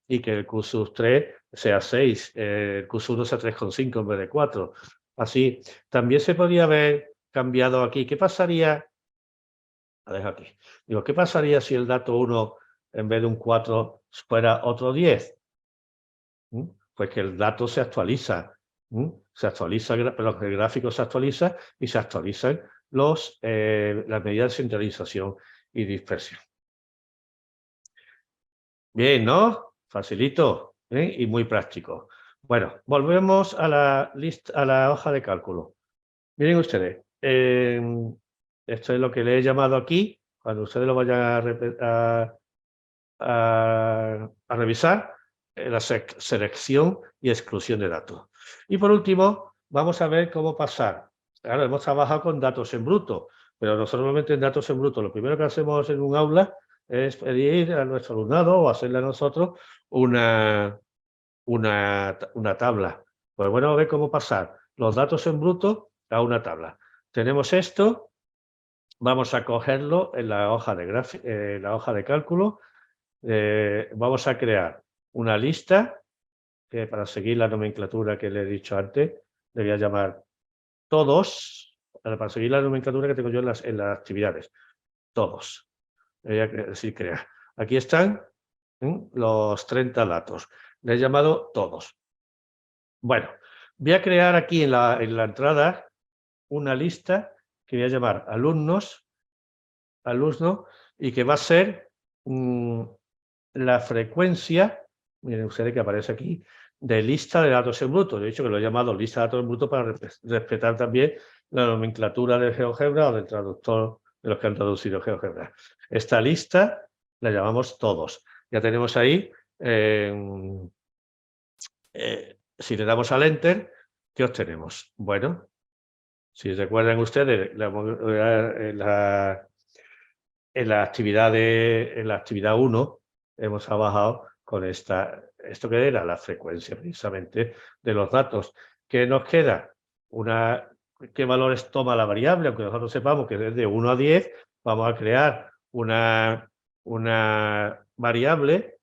y que el cursus 3 sea 6, el cursus 1 sea 3,5 en vez de 4. Así, también se podría ver cambiado aquí. ¿Qué pasaría? La dejo aquí. Digo, ¿qué pasaría si el dato 1, en vez de un 4, fuera otro 10? Pues que el dato se actualiza. Se actualiza, pero el gráfico se actualiza y se actualizan las medidas de centralización y dispersión. Bien, ¿no? Facilito, ¿eh? Y muy práctico. Bueno, volvemos a la lista, a la hoja de cálculo. Miren ustedes, esto es lo que le he llamado aquí. Cuando ustedes lo vayan a revisar, la selección y exclusión de datos. Y por último, vamos a ver cómo pasar. Claro, hemos trabajado con datos en bruto, pero nosotros normalmente en datos en bruto, lo primero que hacemos en un aula es pedir a nuestro alumnado o hacerle a nosotros una tabla. Pues bueno, a ver cómo pasar los datos en bruto a una tabla. Tenemos esto, vamos a cogerlo en la hoja de cálculo. Vamos a crear una lista que para seguir la nomenclatura que le he dicho antes, le voy a llamar todos, para seguir la nomenclatura que tengo yo en las actividades, todos. Voy a decir crear. Aquí están los 30 datos. Le he llamado todos. Bueno, voy a crear aquí en la entrada una lista que voy a llamar alumnos, y que va a ser la frecuencia, miren ustedes que aparece aquí, de lista de datos en bruto. De hecho, que lo he llamado lista de datos en bruto para respetar también la nomenclatura de GeoGebra o del traductor de los que han traducido GeoGebra. Esta lista la llamamos todos. Ya tenemos ahí, si le damos al Enter, ¿qué obtenemos? Bueno, si recuerdan ustedes, en la actividad 1 hemos trabajado con esto que era la frecuencia precisamente de los datos. ¿Qué nos queda? ¿Qué valores toma la variable? Aunque nosotros sepamos que desde 1 a 10 vamos a crear una variable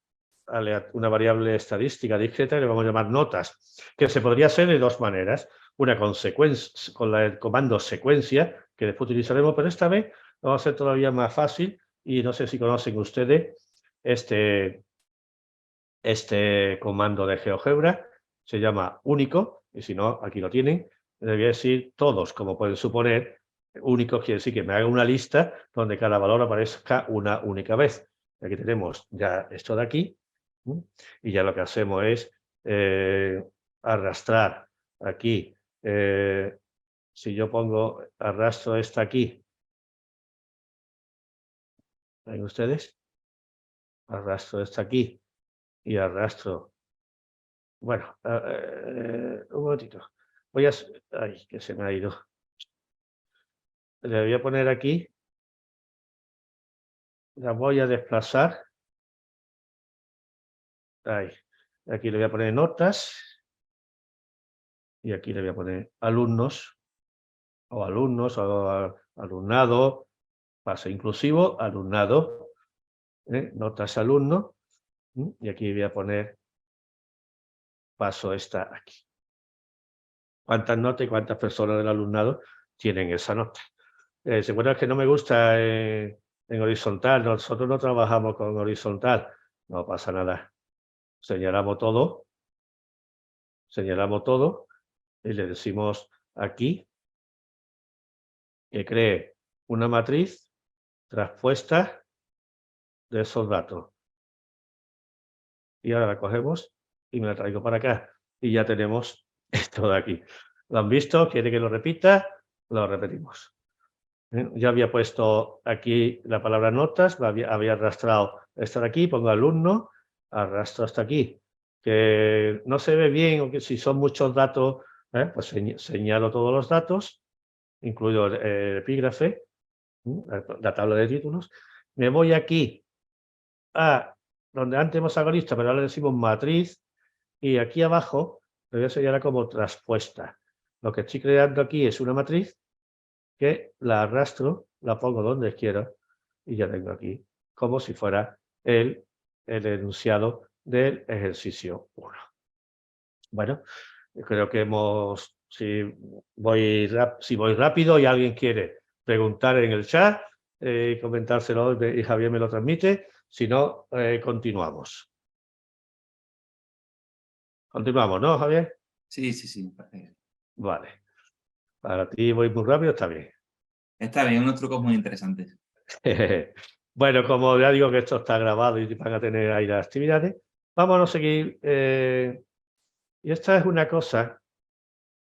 estadística discreta que le vamos a llamar notas, que se podría hacer de dos maneras. Una con el comando secuencia, que después utilizaremos, pero esta vez lo vamos a hacer todavía más fácil, y no sé si conocen ustedes este comando de GeoGebra, se llama único, y si no, aquí lo tienen. Le voy a decir todos, como pueden suponer. Único quiere decir que me haga una lista donde cada valor aparezca una única vez. Aquí tenemos ya esto de aquí, y ya lo que hacemos es arrastrar aquí. Si yo arrastro esta aquí, ¿ven ustedes? Arrastro esta aquí y arrastro. Bueno, un momentito. Ay, que se me ha ido. Le voy a poner aquí. La voy a desplazar. Ahí. Aquí le voy a poner notas. Y aquí le voy a poner alumnos. O alumnado. Pase inclusivo, alumnado. Notas alumno. Y aquí voy a poner paso esta aquí. ¿Cuántas notas y cuántas personas del alumnado tienen esa nota? ¿Se acuerdan que no me gusta en horizontal? Nosotros no trabajamos con horizontal. No pasa nada. Señalamos todo y le decimos aquí que cree una matriz traspuesta de esos datos. Y ahora la cogemos y me la traigo para acá. Y ya tenemos esto de aquí. ¿Lo han visto? ¿Quiere que lo repita? Lo repetimos. Ya había puesto aquí la palabra notas, había arrastrado esto de aquí, pongo alumno, arrastro hasta aquí. Que no se ve bien, o que si son muchos datos, pues señalo todos los datos, incluido el epígrafe, la tabla de títulos. Me voy aquí a donde antes hemos sacado lista, pero ahora le decimos matriz, y aquí abajo lo voy a señalar como traspuesta. Lo que estoy creando aquí es una matriz que la arrastro, la pongo donde quiero y ya tengo aquí como si fuera el enunciado del ejercicio 1. Bueno, creo que hemos si voy rápido y alguien quiere preguntar en el chat, comentárselo y Javier me lo transmite. Si no, continuamos. Continuamos, ¿no, Javier? Sí, sí, sí. Perfecto. Vale. Para ti voy muy rápido, está bien. Está bien, unos trucos muy interesantes. Bueno, como ya digo que esto está grabado y van a tener ahí las actividades, vamos a seguir. Y esta es una cosa,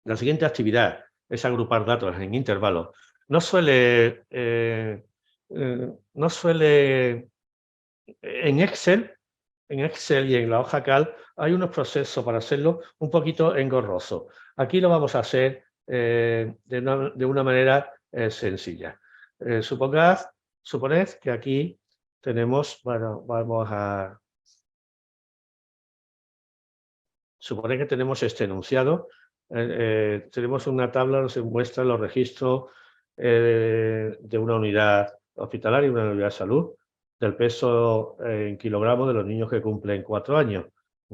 la siguiente actividad es agrupar datos en intervalos. No suele en Excel y en la hoja CAL hay unos procesos para hacerlo un poquito engorroso. Aquí lo vamos a hacer de una manera sencilla. Suponed que aquí tenemos, bueno, vamos a suponer que tenemos este enunciado. Tenemos una tabla donde se muestran los registros de una unidad hospitalaria y una unidad de salud, del peso en kilogramos de los niños que cumplen 4 años.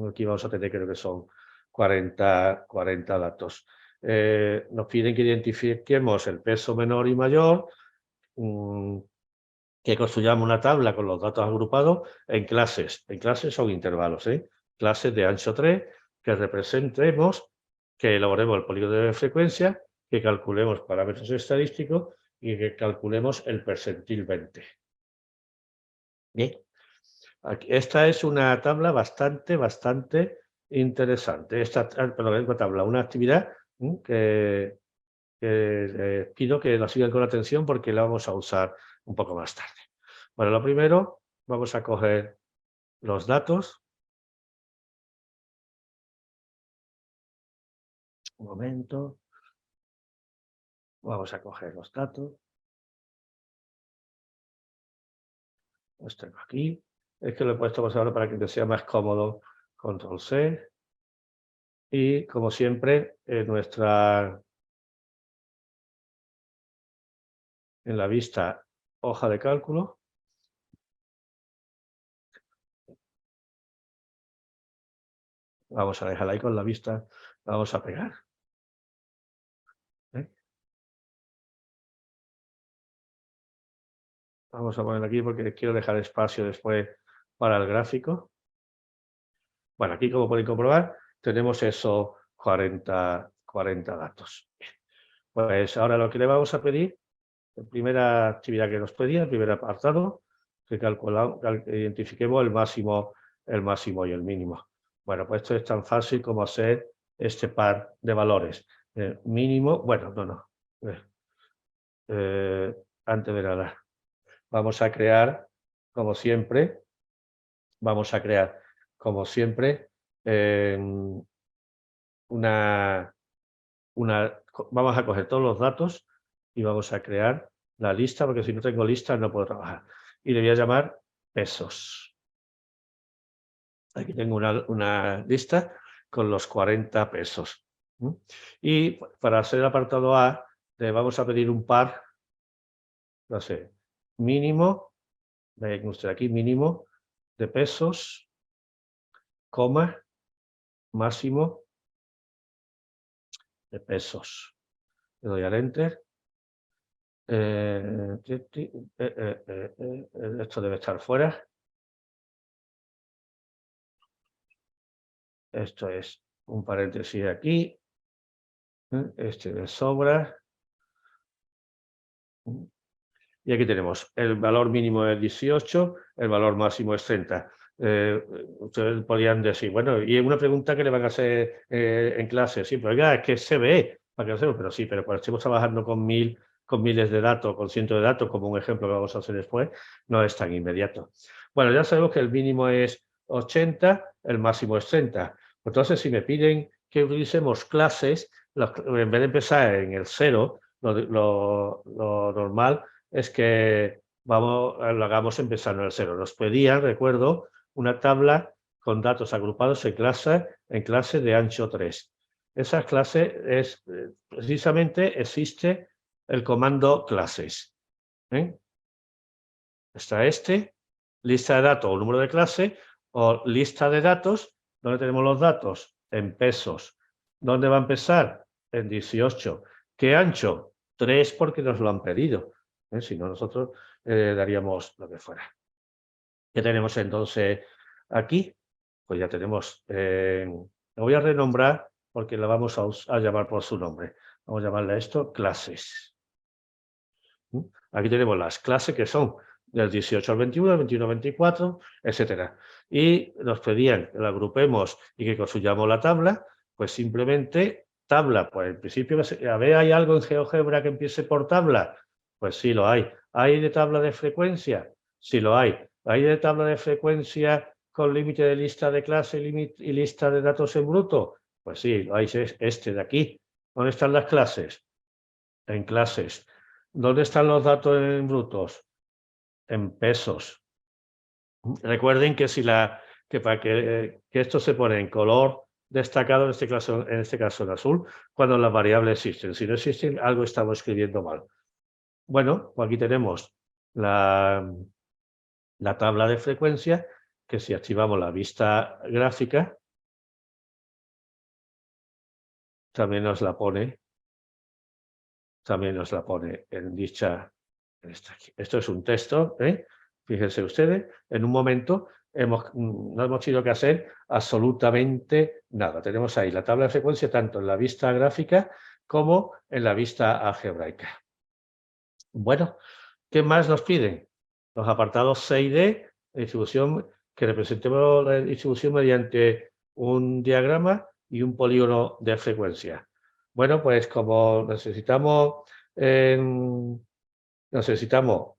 Aquí vamos a tener, creo que son 40 datos. Nos piden que identifiquemos el peso menor y mayor, que construyamos una tabla con los datos agrupados en clases. En clases son intervalos, clases de ancho 3, que representemos, que elaboremos el polígono de frecuencia, que calculemos parámetros estadísticos y que calculemos el percentil 20. Bien. Esta es una tabla bastante interesante. Una actividad que pido que la sigan con atención porque la vamos a usar un poco más tarde. Bueno, lo primero, vamos a coger los datos. Un momento. Vamos a coger los datos. Los tengo aquí. Es que lo he puesto más ahora para que te sea más cómodo. Control C. Y como siempre, en la vista hoja de cálculo. Vamos a dejarla ahí con la vista. Vamos a pegar. Vamos a poner aquí porque quiero dejar espacio después para el gráfico. Bueno, aquí como podéis comprobar, tenemos esos 40 datos. Pues ahora lo que le vamos a pedir, la primera actividad que nos pedía, el primer apartado, que identifiquemos el máximo y el mínimo. Bueno, pues esto es tan fácil como hacer este par de valores. Mínimo, bueno, antes de nada, vamos a crear, como siempre, vamos a vamos a coger todos los datos y vamos a crear la lista, porque si no tengo lista no puedo trabajar. Y le voy a llamar pesos. Aquí tengo una lista con los 40 pesos. Y para hacer el apartado A, le vamos a pedir un par, no sé, mínimo, vean usted aquí, mínimo de pesos, coma, máximo de pesos. Le doy al Enter. Esto debe estar fuera. Esto es un paréntesis aquí. Este de sobra. Y aquí tenemos el valor mínimo es 18, el valor máximo es 30. Ustedes podrían decir, bueno, y una pregunta que le van a hacer en clase, sí, pero oiga, es que se ve, ¿para qué hacerlo? Pero sí, pero cuando estemos trabajando con miles de datos, con cientos de datos, como un ejemplo que vamos a hacer después, no es tan inmediato. Bueno, ya sabemos que el mínimo es 80, el máximo es 30. Entonces, si me piden que utilicemos clases, en vez de empezar en el 0, lo normal es que lo hagamos empezando en el 0. Nos pedían, recuerdo, una tabla con datos agrupados en clases de ancho 3. Esa clase precisamente existe el comando clases. Está lista de datos o número de clase, o lista de datos, donde tenemos los datos en pesos. ¿Dónde va a empezar? en 18. ¿Qué ancho? 3 porque nos lo han pedido. Si no, nosotros daríamos lo que fuera. ¿Qué tenemos entonces aquí? Pues ya tenemos, lo voy a renombrar porque la vamos a llamar por su nombre. Vamos a llamarle a esto clases. Aquí tenemos las clases que son del 18 al 21, del 21 al 24, etcétera. Y nos pedían que la agrupemos y que construyamos la tabla, pues simplemente tabla, pues en principio, a ver, ¿hay algo en GeoGebra que empiece por tabla? Pues sí lo hay. ¿Hay de tabla de frecuencia? Sí lo hay. ¿Hay de tabla de frecuencia con límite de lista de clase y lista de datos en bruto? Pues sí, lo hay, es este de aquí. ¿Dónde están las clases? En clases. ¿Dónde están los datos en brutos? En pesos. Recuerden que para que esto se pone en color destacado, en este caso en azul, cuando las variables existen. Si no existen, algo estamos escribiendo mal. Bueno, pues aquí tenemos la tabla de frecuencia, que si activamos la vista gráfica, también nos la pone en dicha. Esto es un texto, fíjense ustedes, en un momento no hemos tenido que hacer absolutamente nada. Tenemos ahí la tabla de frecuencia tanto en la vista gráfica como en la vista algebraica. Bueno, ¿qué más nos piden? Los apartados C y D, distribución, que representemos la distribución mediante un diagrama y un polígono de frecuencia. Bueno, pues como necesitamos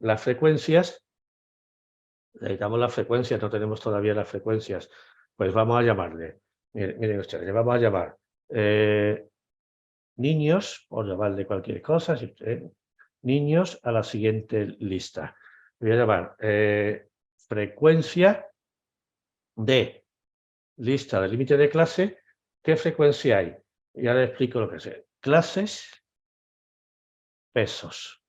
las frecuencias, no tenemos todavía las frecuencias, pues vamos a llamarle, miren ustedes, le vamos a llamar niños, por llamarle cualquier cosa, niños a la siguiente lista. Le voy a llamar frecuencia de lista de límite de clase. ¿Qué frecuencia hay? Ya le explico lo que es. Clases, pesos.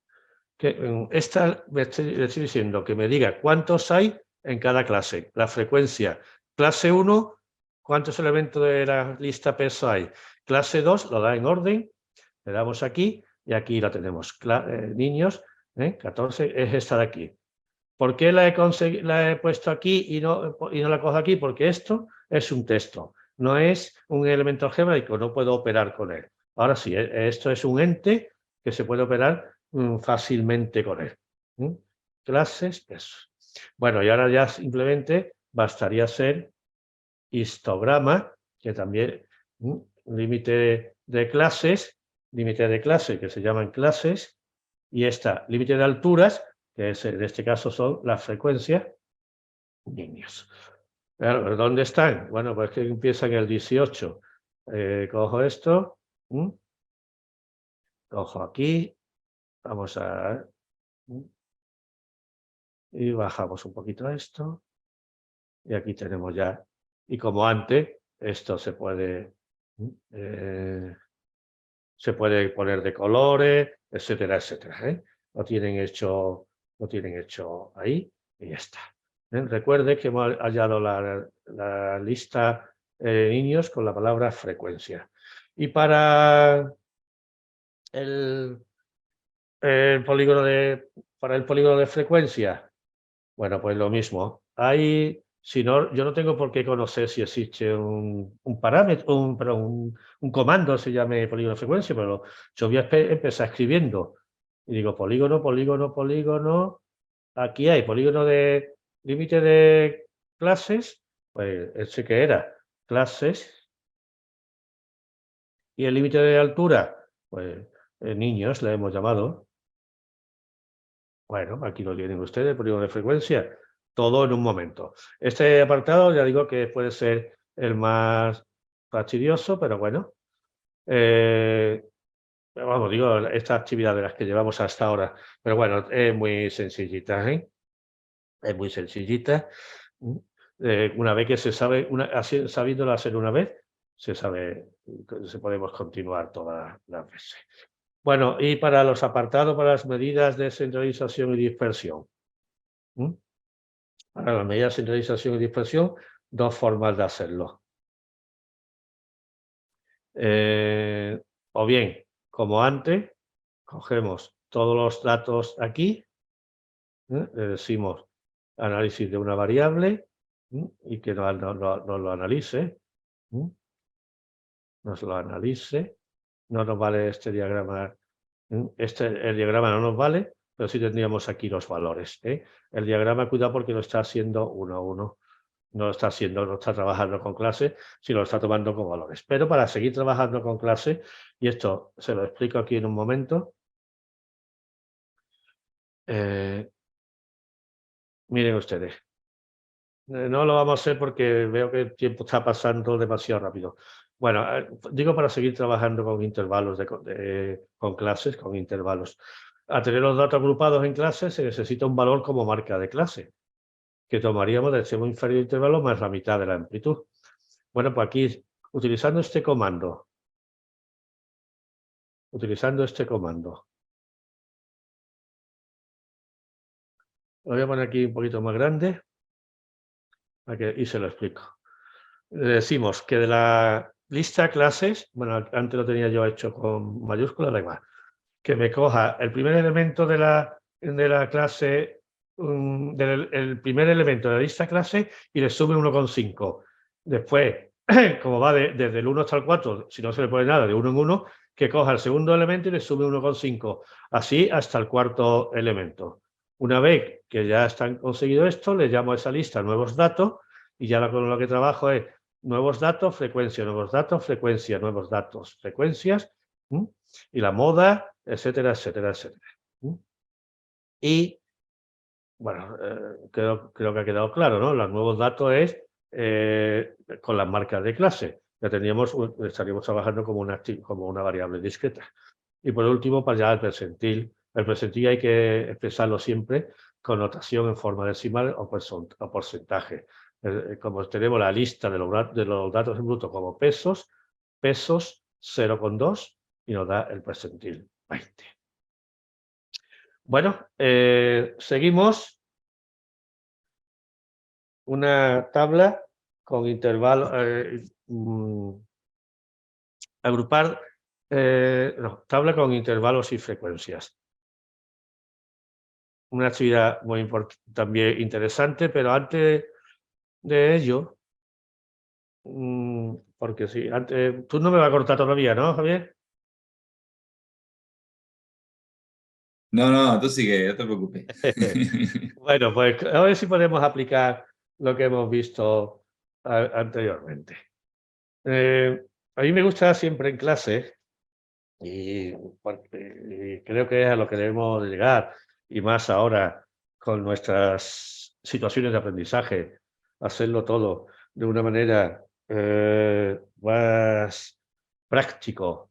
Le estoy diciendo que me diga cuántos hay en cada clase. La frecuencia. Clase 1, ¿cuántos elementos de la lista peso hay? Clase 2, lo da en orden. Le damos aquí y aquí la tenemos. Niños, 14, es esta de aquí. ¿Por qué la he puesto aquí y no la cojo aquí? Porque esto es un texto, no es un elemento algebraico, no puedo operar con él. Ahora sí, esto es un ente que se puede operar fácilmente con él. Clases, eso. Bueno, y ahora ya simplemente bastaría ser histograma, que también límite de clase, que se llaman clases, y esta límite de alturas, que es, en este caso son las frecuencias, niños. Claro, ¿dónde están? Bueno, pues que empieza en el 18. Cojo esto, cojo aquí, vamos a... y bajamos un poquito esto, y aquí tenemos ya, y como antes, esto se puede poner de colores, etcétera, etcétera. Lo tienen hecho ahí y ya está. Recuerde que hemos hallado la lista de niños con la palabra frecuencia. Y para el polígono de frecuencia, bueno, pues lo mismo. Yo no tengo por qué conocer si existe un parámetro, un comando se llame polígono de frecuencia, pero yo voy a empezar escribiendo. Y digo polígono, polígono, polígono. Aquí hay polígono de límite de clases, pues ese que era, clases. Y el límite de altura, pues niños le hemos llamado. Bueno, aquí lo tienen ustedes, polígono de frecuencia. Todo en un momento. Este apartado ya digo que puede ser el más fastidioso, pero bueno. Vamos, digo, esta actividad de las que llevamos hasta ahora. Pero bueno, es muy sencillita, Es muy sencillita. Una vez que se sabe, sabiéndolo hacer una vez, se podemos continuar todas las veces. Bueno, y para los apartados, para las medidas de centralización y dispersión. Para las medidas de centralización y dispersión, dos formas de hacerlo. O bien, como antes, cogemos todos los datos aquí, le decimos análisis de una variable y que nos lo analice. Nos lo analice. No nos vale este diagrama. El diagrama no nos vale, pero sí tendríamos aquí los valores. El diagrama, cuidado, porque lo está haciendo uno a uno. No lo está haciendo, no está trabajando con clase, sino lo está tomando con valores. Pero para seguir trabajando con clase, y esto se lo explico aquí en un momento. Miren ustedes. No lo vamos a hacer porque veo que el tiempo está pasando demasiado rápido. Bueno, digo para seguir trabajando con intervalos, con clases, con intervalos. A tener los datos agrupados en clases se necesita un valor como marca de clase, que tomaríamos del extremo inferior del intervalo más la mitad de la amplitud. Bueno, pues aquí, utilizando este comando, lo voy a poner aquí un poquito más grande y se lo explico. Le decimos que de la lista clases, bueno, antes lo tenía yo hecho con mayúsculas, da igual, que me coja el primer elemento de la clase, el primer elemento de la lista clase y le sume 1,5. Después, como va desde el 1 hasta el 4, si no se le pone nada, de 1 en 1, que coja el segundo elemento y le sume 1,5. Así hasta el cuarto elemento. Una vez que ya están conseguido esto, le llamo a esa lista nuevos datos y ya con lo que trabajo es nuevos datos, frecuencia, nuevos datos, frecuencia, nuevos datos, frecuencias, y la moda, etcétera, etcétera, etcétera. Y, bueno, creo que ha quedado claro, ¿no? Los nuevos datos es con las marcas de clase. Ya estaríamos trabajando como una variable discreta. Y por último, para ya el percentil. El percentil hay que expresarlo siempre con notación en forma decimal o porcentaje. Como tenemos la lista de los datos en bruto como pesos 0,2 y nos da el percentil 20. Bueno, seguimos. Una tabla con intervalos, agrupar, tabla con intervalos y frecuencias. Una actividad muy también interesante, pero antes de ello, porque sí, antes, tú no me vas a cortar todavía, ¿no, Javier? No, tú sigue, no te preocupes. Bueno, pues a ver si podemos aplicar lo que hemos visto anteriormente. A mí me gusta siempre en clase, y creo que es a lo que debemos llegar, y más ahora con nuestras situaciones de aprendizaje, hacerlo todo de una manera más práctico,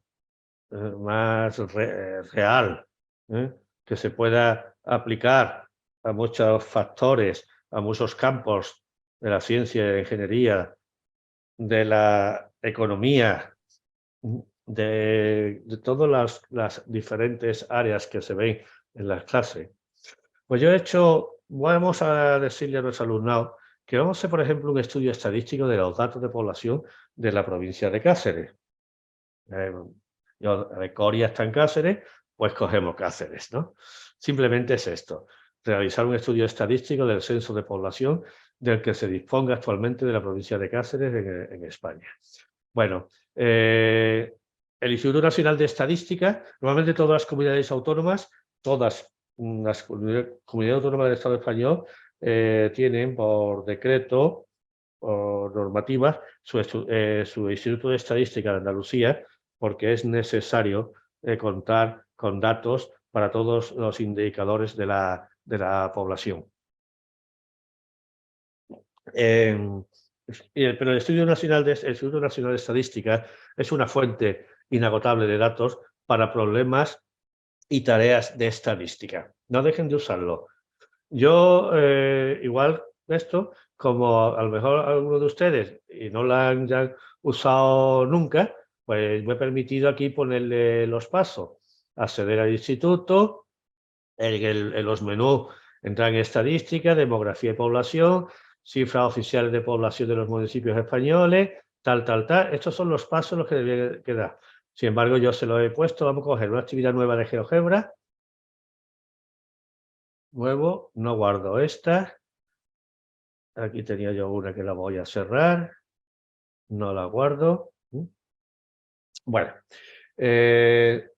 más real, que se pueda aplicar a muchos factores, a muchos campos de la ciencia, de la ingeniería, de la economía, de todas las diferentes áreas que se ven en la clase. Pues yo vamos a decirle a nuestro alumnado que vamos a hacer, por ejemplo, un estudio estadístico de los datos de población de la provincia de Cáceres. Coria está en Cáceres, pues cogemos Cáceres, ¿no? Simplemente es esto, realizar un estudio estadístico del censo de población del que se disponga actualmente de la provincia de Cáceres en España. Bueno, el Instituto Nacional de Estadística, normalmente todas las comunidades autónomas, todas las comunidades autónomas del Estado español tienen por decreto o normativa su Instituto de Estadística de Andalucía, porque es necesario contar con datos para todos los indicadores de la población. Pero el Instituto Nacional de Estadística es una fuente inagotable de datos para problemas y tareas de estadística. No dejen de usarlo. Yo, igual esto, como a lo mejor algunos de ustedes y no lo han ya usado nunca, pues me he permitido aquí ponerle los pasos. Acceder al instituto, en los menús entrar en estadística, demografía y población, cifras oficiales de población de los municipios españoles, tal. Estos son los pasos los que debía quedar. Sin embargo, yo se lo he puesto. Vamos a coger una actividad nueva de GeoGebra. Nuevo, no guardo esta. Aquí tenía yo una que la voy a cerrar. No la guardo. Bueno, entonces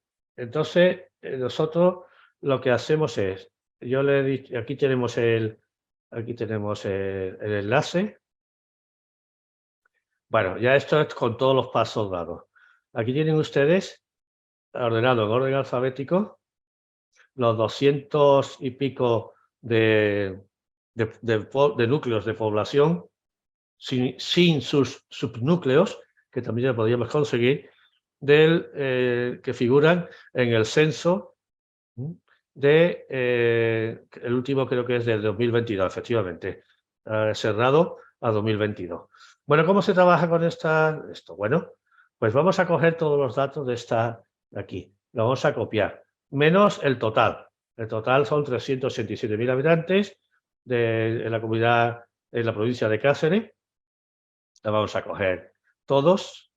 nosotros lo que hacemos es, yo le he dicho, aquí tenemos el enlace. Bueno, ya esto es con todos los pasos dados. Aquí tienen ustedes, ordenado en orden alfabético, los 200 y pico de núcleos de población sin sus subnúcleos, que también ya podríamos conseguir, que figuran en el censo el último creo que es del 2022, efectivamente, cerrado a 2022. Bueno, ¿cómo se trabaja con esto? Bueno, pues vamos a coger todos los datos de esta de aquí, lo vamos a copiar, menos el total. El total son 387.000 habitantes en la comunidad, en la provincia de Cáceres. La vamos a coger todos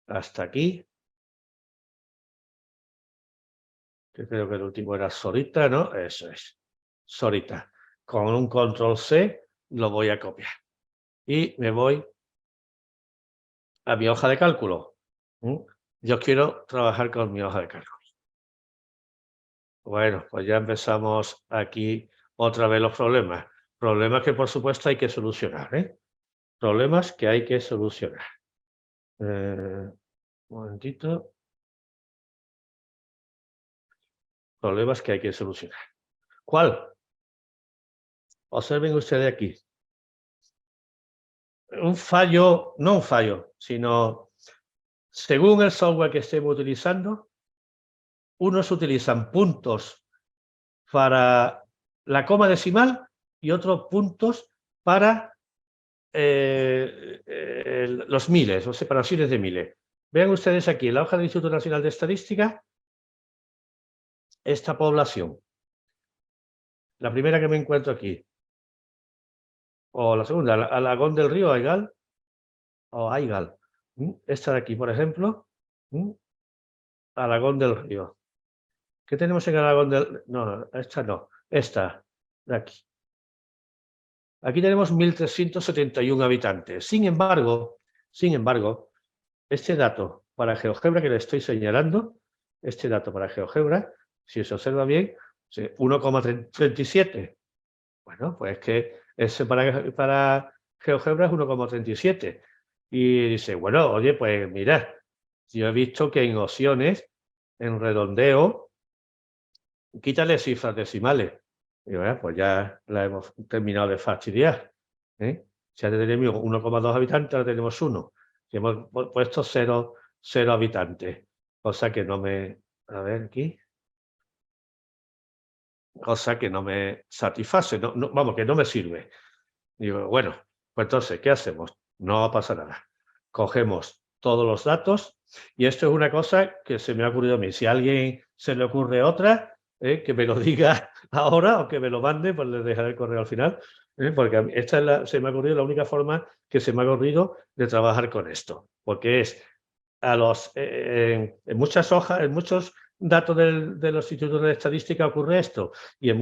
hasta aquí. Que creo que el último era Sorita, ¿no? Eso es, Sorita. Con un control C lo voy a copiar. Y me voy a mi hoja de cálculo. Yo quiero trabajar con mi hoja de cálculo. Bueno, pues ya empezamos aquí otra vez los problemas. Problemas que, por supuesto, hay que solucionar, ¿eh? Problemas que hay que solucionar. Un momentito. Problemas que hay que solucionar. ¿Cuál? Observen ustedes aquí. Un fallo, no un fallo, sino según el software que estemos utilizando, unos utilizan puntos para la coma decimal y otros puntos para los miles o separaciones de miles. Vean ustedes aquí en la hoja del Instituto Nacional de Estadística esta población. La primera que me encuentro aquí. O la segunda, Alagón del Río, Aigal. O Aigal. Esta de aquí, por ejemplo. Alagón del Río. ¿Qué tenemos en Aragón del...? No, esta no. Esta, de aquí. Aquí tenemos 1.371 habitantes. Sin embargo, este dato para GeoGebra que le estoy señalando, este dato para GeoGebra, si se observa bien, 1,37. Bueno, pues que ese para GeoGebra es 1,37. Y dice, bueno, oye, pues mirad, yo he visto que en opciones, en redondeo, quítale cifras decimales. Y bueno, pues ya la hemos terminado de fastidiar. Si antes teníamos 1,2 habitantes, ahora tenemos 1. Si hemos puesto 0 habitantes. Cosa que no me... A ver, aquí. Cosa que no me satisface. Vamos, que no me sirve. Digo, bueno, pues entonces, ¿qué hacemos? No pasa nada. Cogemos todos los datos y esto es una cosa que se me ha ocurrido a mí. Si a alguien se le ocurre otra, que me lo diga ahora o que me lo mande, pues les dejaré el correo al final, porque esta se me ha ocurrido la única forma que se me ha ocurrido de trabajar con esto, porque es en muchas hojas, en muchos datos de los institutos de estadística ocurre esto, y en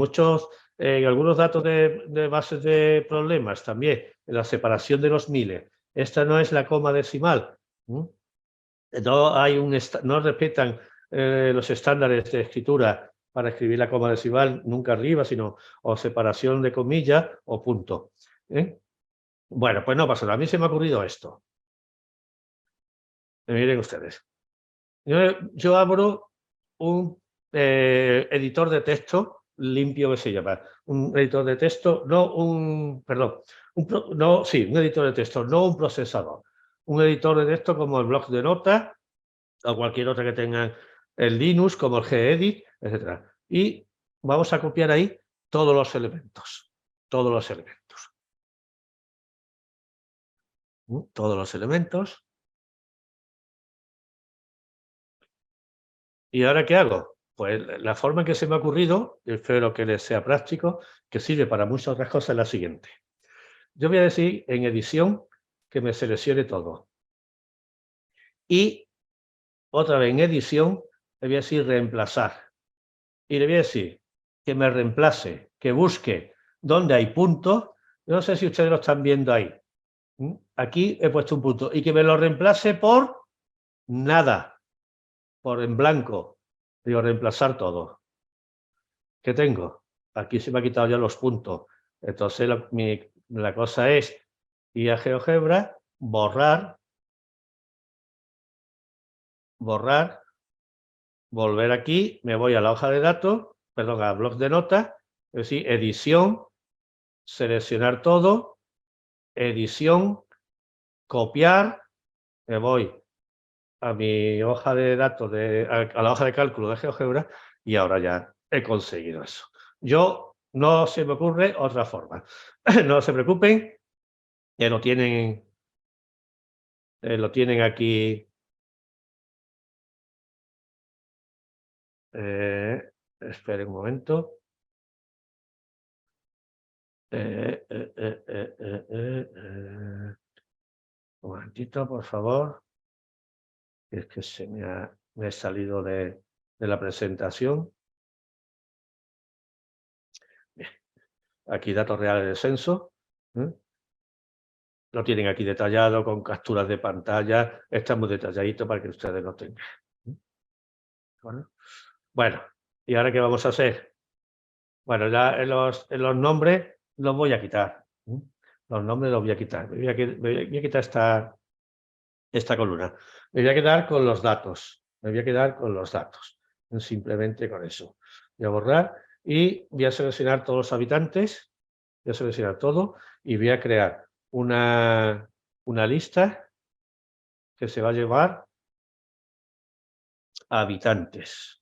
algunos datos de bases de problemas también, en la separación de los miles. Esta no es la coma decimal. No respetan los estándares de escritura para escribir la coma decimal nunca arriba, sino o separación de comillas o punto. Bueno, pues no pasa nada. A mí se me ha ocurrido esto. Miren ustedes. Yo abro un editor de texto limpio que se llama. Un editor de texto, un editor de texto, no un procesador. Un editor de texto como el bloc de notas o cualquier otra que tengan el Linux, como el gedit, etc. Y vamos a copiar ahí todos los elementos. Todos los elementos. Todos los elementos. ¿Y ahora qué hago? Pues la forma en que se me ha ocurrido, espero que les sea práctico, que sirve para muchas otras cosas, es la siguiente. Yo voy a decir en edición que me seleccione todo. y otra vez en edición le voy a decir reemplazar. Y le voy a decir que me reemplace, que busque donde hay puntos. Yo no sé si ustedes lo están viendo ahí. Aquí he puesto un punto. Y que me lo reemplace por nada, por en blanco. Digo, reemplazar todo. ¿Qué tengo? Aquí se me ha quitado ya los puntos. Entonces la cosa es ir a GeoGebra, borrar, volver aquí, me voy a la hoja de datos, perdón, a bloc de notas, es decir, edición, seleccionar todo, edición, copiar, me voy a mi hoja de datos, a la hoja de cálculo de GeoGebra y ahora ya he conseguido eso. Yo no se me ocurre otra forma. No se preocupen, que lo tienen aquí. Esperen un momento. Un momentito, por favor. Es que me he salido de la presentación. Bien. Aquí datos reales de censo. Lo tienen aquí detallado con capturas de pantalla. Está muy detalladito para que ustedes lo tengan. Bueno, ¿y ahora qué vamos a hacer? Bueno, ya en los nombres los voy a quitar. Los nombres los voy a quitar. Voy a quitar esta columna. Me voy a quedar con los datos. Simplemente con eso. Voy a borrar y voy a seleccionar todos los habitantes. Voy a seleccionar todo y voy a crear una lista que se va a llevar a habitantes.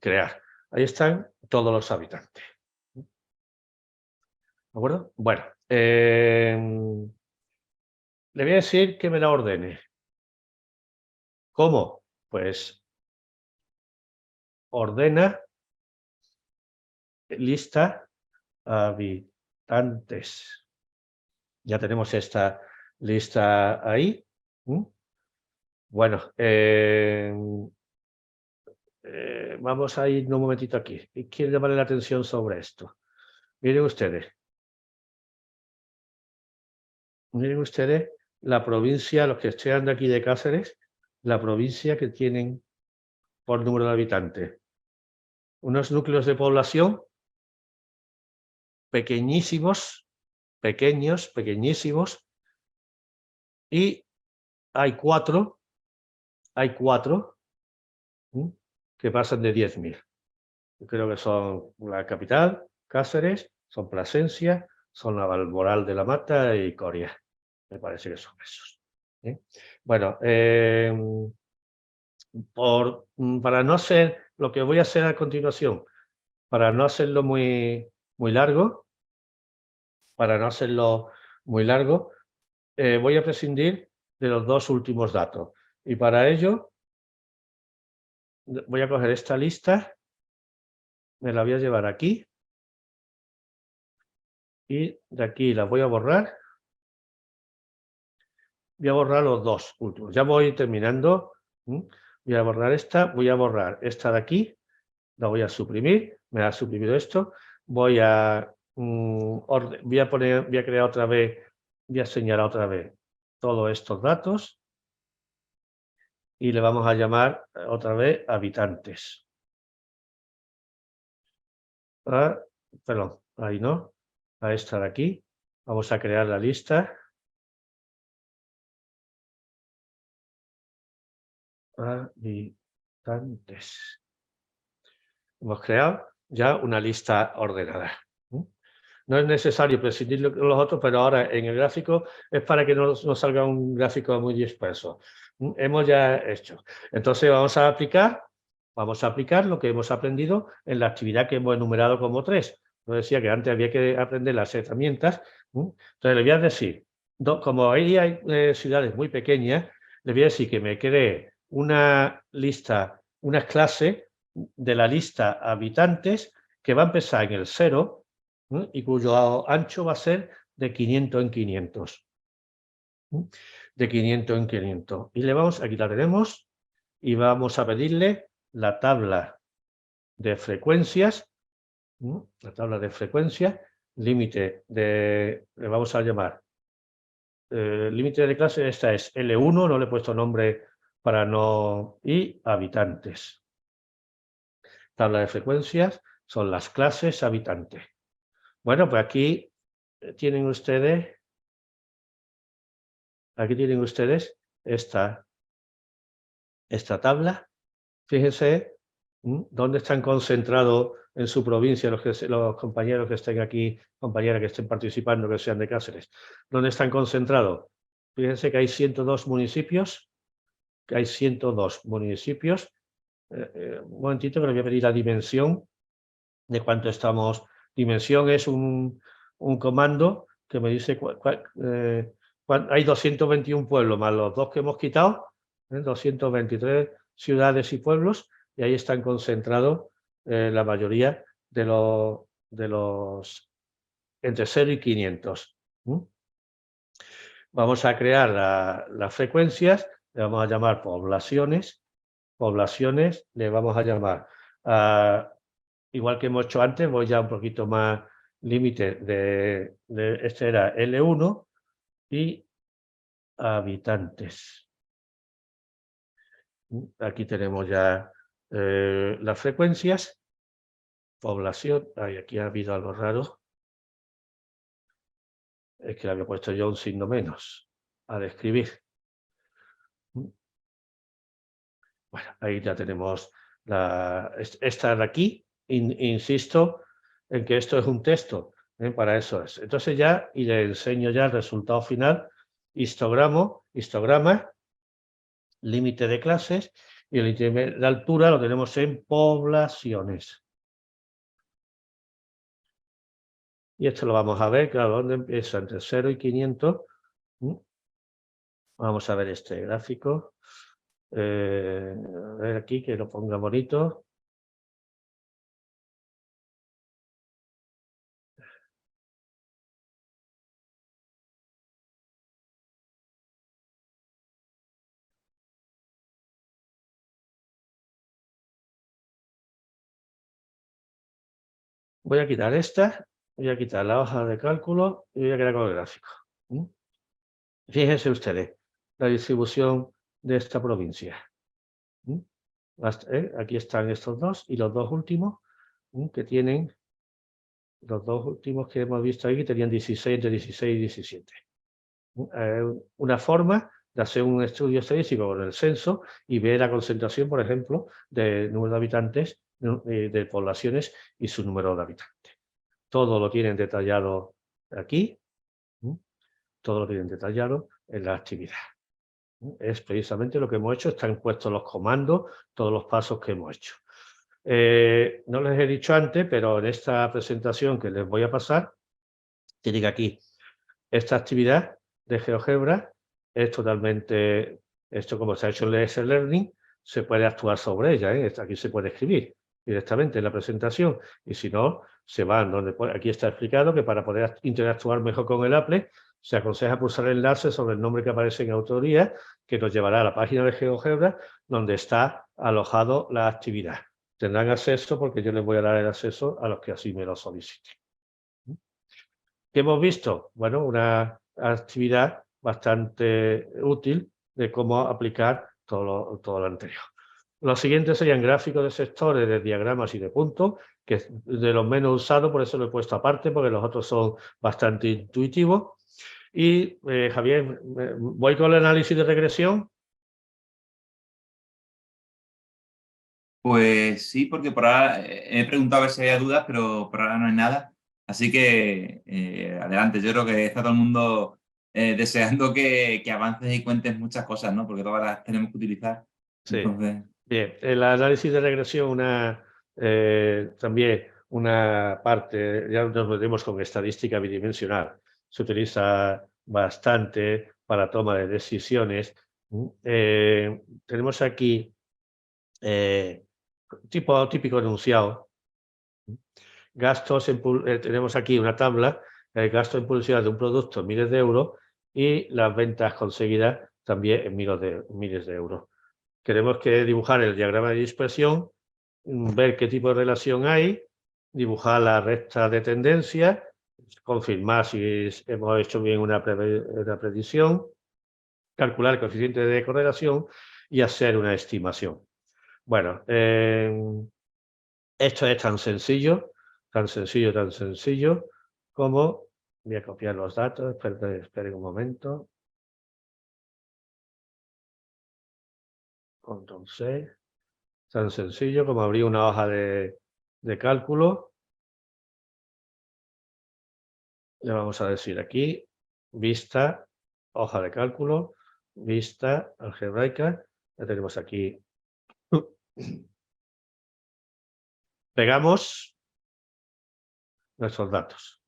Crear. Ahí están todos los habitantes. ¿De acuerdo? Bueno, le voy a decir que me la ordene. ¿Cómo? Pues ordena lista habitantes. Ya tenemos esta lista ahí. Bueno, vamos a ir un momentito aquí. Y quiero llamarle la atención sobre esto. Miren ustedes. Miren ustedes la provincia, los que estén de aquí de Cáceres, la provincia que tienen por número de habitantes. Unos núcleos de población pequeñísimos, pequeñísimos, y hay cuatro que pasan de 10.000. Yo creo que son la capital, Cáceres, son Plasencia, son Navalmoral de la Mata y Coria. Me parece que son esos. Bueno, para no hacer lo que voy a hacer a continuación, para no hacerlo muy largo, voy a prescindir de los dos últimos datos. Y para ello voy a coger esta lista, me la voy a llevar aquí y de aquí la voy a borrar. Voy a borrar los dos últimos. Ya voy terminando. Voy a borrar esta de aquí, la voy a suprimir, me ha suprimido esto. Voy a crear otra vez, voy a señalar otra vez todos estos datos y le vamos a llamar otra vez habitantes. Perdón, ahí no, a esta de aquí. Vamos a crear la lista. Habitantes. Hemos creado ya una lista ordenada. No es necesario prescindir de los otros, pero ahora en el gráfico es para que no nos salga un gráfico muy disperso. Hemos ya hecho. Entonces vamos a aplicar lo que hemos aprendido en la actividad que hemos enumerado como 3. Yo decía que antes había que aprender las herramientas. Entonces le voy a decir, como ahí hay ciudades muy pequeñas, le voy a decir que me cree una lista, unas clases de la lista habitantes que va a empezar en el 0 y cuyo ancho va a ser de 500 en 500. De 500 en 500. Y le vamos, aquí la tenemos, y vamos a pedirle la tabla de frecuencias, límite de, le vamos a llamar, límite de clase, esta es L1, no le he puesto nombre para no, y habitantes. Tabla de frecuencias son las clases habitantes. Bueno, pues aquí tienen ustedes, esta tabla. Fíjense dónde están concentrados en su provincia los compañeros que estén aquí, compañeras que estén participando, que sean de Cáceres. ¿Dónde están concentrados? Fíjense que hay 102 municipios. Un momentito que le voy a pedir la dimensión de cuánto estamos. Dimensión es un comando que me dice hay 221 pueblos más los dos que hemos quitado, 223 ciudades y pueblos, y ahí están concentrados la mayoría de los entre 0 y 500. Vamos a crear las frecuencias, le vamos a llamar poblaciones, le vamos a llamar, igual que hemos hecho antes, voy ya un poquito más límite este era L1 y habitantes. Aquí tenemos ya las frecuencias, población, aquí ha habido algo raro, es que le había puesto yo un signo menos a describir. Bueno, ahí ya tenemos esta de aquí, insisto en que esto es un texto, para eso es. Entonces ya, y le enseño ya el resultado final, histograma, límite de clases, y el límite de altura lo tenemos en poblaciones. Y esto lo vamos a ver, claro, ¿dónde empieza? Entre 0 y 500. Vamos a ver este gráfico. A ver aquí, que lo ponga bonito. Voy a quitar esta, voy a quitar la hoja de cálculo y voy a quedar con el gráfico. Fíjense ustedes la distribución de esta provincia. Aquí están estos dos y los dos últimos que tienen, los dos últimos que hemos visto aquí tenían 16, entre 16 y 17. Una forma de hacer un estudio estadístico con el censo y ver la concentración, por ejemplo, de número de habitantes, de poblaciones y su número de habitantes. Todo lo tienen detallado aquí, todo lo tienen detallado en la actividad. Es precisamente lo que hemos hecho, están puestos los comandos, todos los pasos que hemos hecho. No les he dicho antes, pero en esta presentación que les voy a pasar, tienen aquí esta actividad de GeoGebra, es totalmente, esto como se ha hecho en Lesson Learning, se puede actuar sobre ella, aquí se puede escribir directamente en la presentación, y si no, se van donde aquí está explicado que para poder interactuar mejor con el Apple, se aconseja pulsar el enlace sobre el nombre que aparece en autoría, que nos llevará a la página de GeoGebra, donde está alojado la actividad. Tendrán acceso porque yo les voy a dar el acceso a los que así me lo soliciten. ¿Qué hemos visto? Bueno, una actividad bastante útil de cómo aplicar todo lo anterior. Los siguientes serían gráficos de sectores, de diagramas y de puntos, que es de los menos usados, por eso lo he puesto aparte, porque los otros son bastante intuitivos. Y, Javier, voy con el análisis de regresión. Pues sí, porque por ahora he preguntado a ver si había dudas, pero por ahora no hay nada. Así que adelante, yo creo que está todo el mundo deseando que avances y cuentes muchas cosas, ¿no? Porque todas las tenemos que utilizar. Sí. Entonces... Bien, el análisis de regresión, también una parte, ya nos metemos con estadística bidimensional, se utiliza bastante para toma de decisiones. Tenemos aquí típico enunciado. Gastos, tenemos aquí una tabla el gasto en publicidad de un producto en miles de euros y las ventas conseguidas también en miles de euros. Queremos que dibujar el diagrama de dispersión, ver qué tipo de relación hay, dibujar la recta de tendencia, confirmar si hemos hecho bien una predicción, calcular el coeficiente de correlación y hacer una estimación. Bueno, esto es tan sencillo como, voy a copiar los datos, esperen un momento. Control C. Tan sencillo como abrir una hoja de cálculo. Le vamos a decir aquí, vista, hoja de cálculo, vista algebraica. Ya tenemos aquí. Pegamos nuestros datos.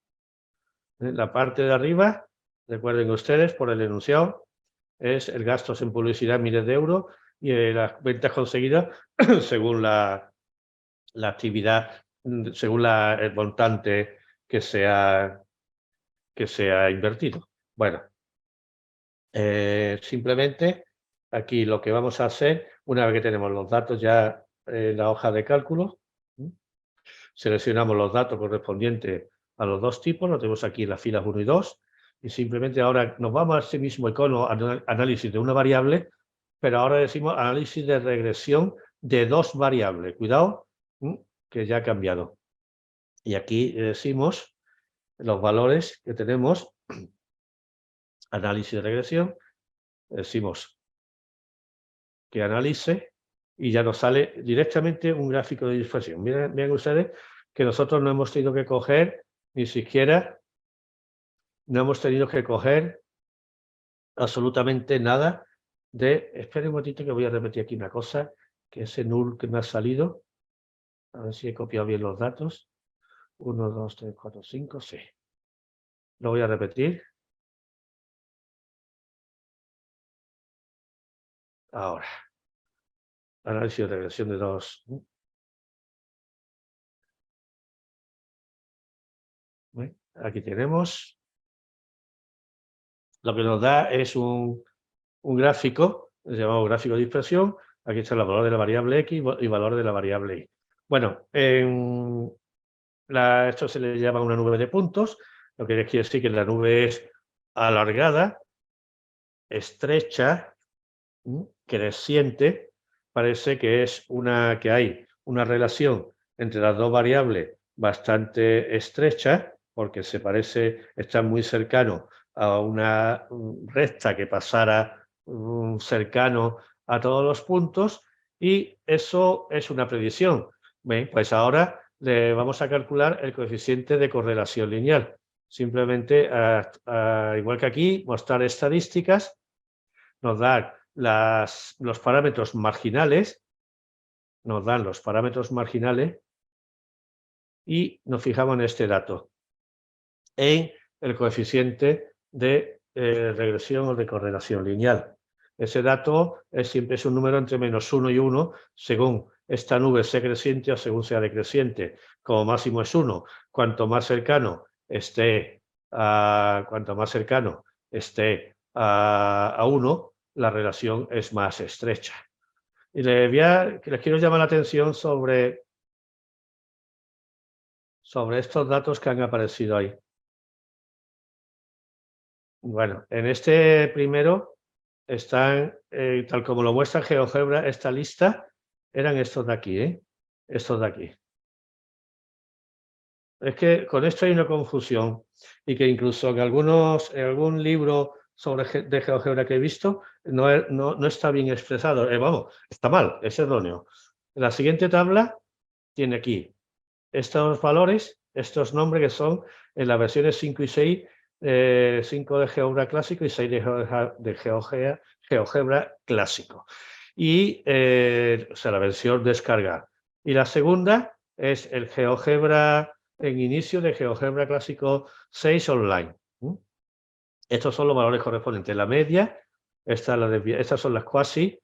En la parte de arriba, recuerden ustedes, por el enunciado, es el gasto en publicidad miles de euros y las ventas conseguidas según la actividad, según el montante que se ha invertido. Bueno, simplemente aquí lo que vamos a hacer, una vez que tenemos los datos ya en la hoja de cálculo, seleccionamos los datos correspondientes a los dos tipos, lo tenemos aquí en las filas 1 y 2, y simplemente ahora nos vamos a ese mismo icono, análisis de una variable, pero ahora decimos análisis de regresión de dos variables. Cuidado, que ya ha cambiado. Y aquí decimos los valores que tenemos, análisis de regresión, decimos que analice y ya nos sale directamente un gráfico de dispersión. Vean ustedes que nosotros no hemos tenido que coger ni siquiera, absolutamente nada de... Esperen un momentito que voy a repetir aquí una cosa, que ese null que me ha salido, a ver si he copiado bien los datos. 1, 2, 3, 4, 5, sí. Lo voy a repetir. Ahora. Análisis de regresión de dos. Aquí tenemos. Lo que nos da es un gráfico, llamado gráfico de dispersión. Aquí está el valor de la variable X y valor de la variable Y. Bueno, esto se le llama una nube de puntos, lo que quiere decir que la nube es alargada, estrecha, creciente. Parece que hay una relación entre las dos variables bastante estrecha, porque está muy cercano a una recta que pasara cercano a todos los puntos, y eso es una predicción. Bien, pues ahora le vamos a calcular el coeficiente de correlación lineal. Simplemente, igual que aquí, mostrar estadísticas, nos dan los parámetros marginales, y nos fijamos en este dato, en el coeficiente de regresión o de correlación lineal. Ese dato siempre es un número entre -1 y 1, según esta nube sea creciente o según sea decreciente. Como máximo es 1. Cuanto más cercano esté a 1, la relación es más estrecha. Y les quiero llamar la atención sobre estos datos que han aparecido ahí. Bueno, en este primero están, tal como lo muestra GeoGebra, esta lista, eran estos de aquí, estos de aquí. Es que con esto hay una confusión, y que incluso en algún libro de GeoGebra que he visto, no está bien expresado. Vamos, está mal, es erróneo. La siguiente tabla tiene aquí estos valores, estos nombres que son en las versiones 5 y 6, 5 de GeoGebra clásico y 6 de GeoGebra clásico. Y, o sea, la versión descargar. Y la segunda es el GeoGebra en inicio de GeoGebra clásico 6 online. Estos son los valores correspondientes. La media, estas son las cuasi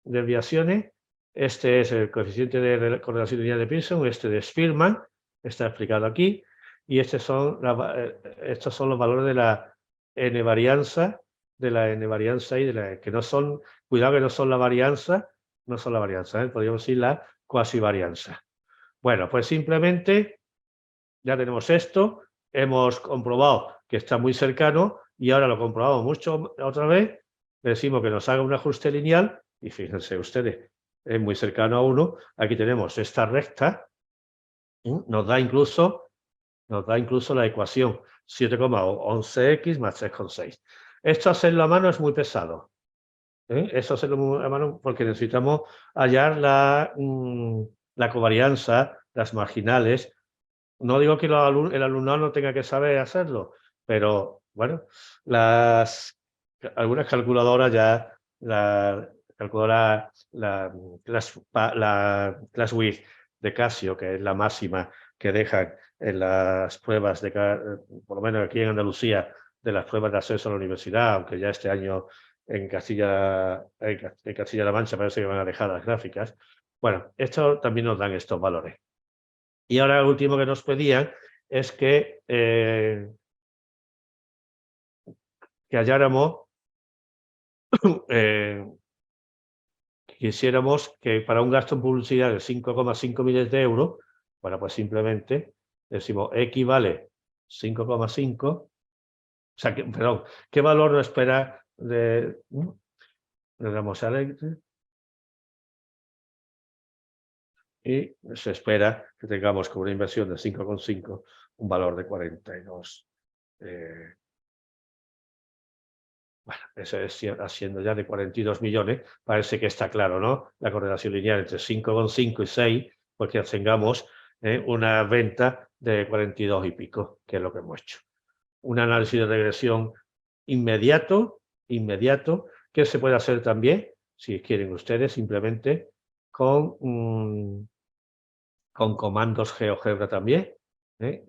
desviaciones. Este es el coeficiente de correlación lineal de Pearson, este de Spearman, está explicado aquí. y estos son los valores de la n-varianza, y de la que no son, cuidado que no son la varianza, podríamos decir la cuasivarianza. Bueno, pues simplemente ya tenemos esto, hemos comprobado que está muy cercano y ahora lo comprobamos mucho otra vez, le decimos que nos haga un ajuste lineal y fíjense ustedes, es muy cercano a 1, aquí tenemos esta recta, nos da incluso la ecuación 7,11x más 3,6. Esto hacerlo a mano es muy pesado. Esto hacerlo a mano porque necesitamos hallar la covarianza, las marginales. No digo que el alumnado no tenga que saber hacerlo, pero bueno, algunas calculadoras ya, la calculadora, la ClassWiz de Casio, que es la máxima que dejan en las pruebas, por lo menos aquí en Andalucía, de las pruebas de acceso a la universidad, aunque ya este año en Castilla-La Mancha parece que van a dejar las gráficas. Bueno, esto también nos dan estos valores. Y ahora lo último que nos pedían es que halláramos, quisiéramos que para un gasto en publicidad de 5,5 millones de euros, bueno, pues simplemente decimos X vale 5,5, o sea, perdón, ¿qué valor nos espera le damos a Enter y se espera que tengamos con una inversión de 5,5 un valor de 42. Bueno, eso es haciendo ya de 42 millones, parece que está claro, ¿no? La correlación lineal entre 5,5 y 6, pues que tengamos una venta de 42 y pico, que es lo que hemos hecho. Un análisis de regresión inmediato, que se puede hacer también, si quieren ustedes, simplemente con comandos GeoGebra también,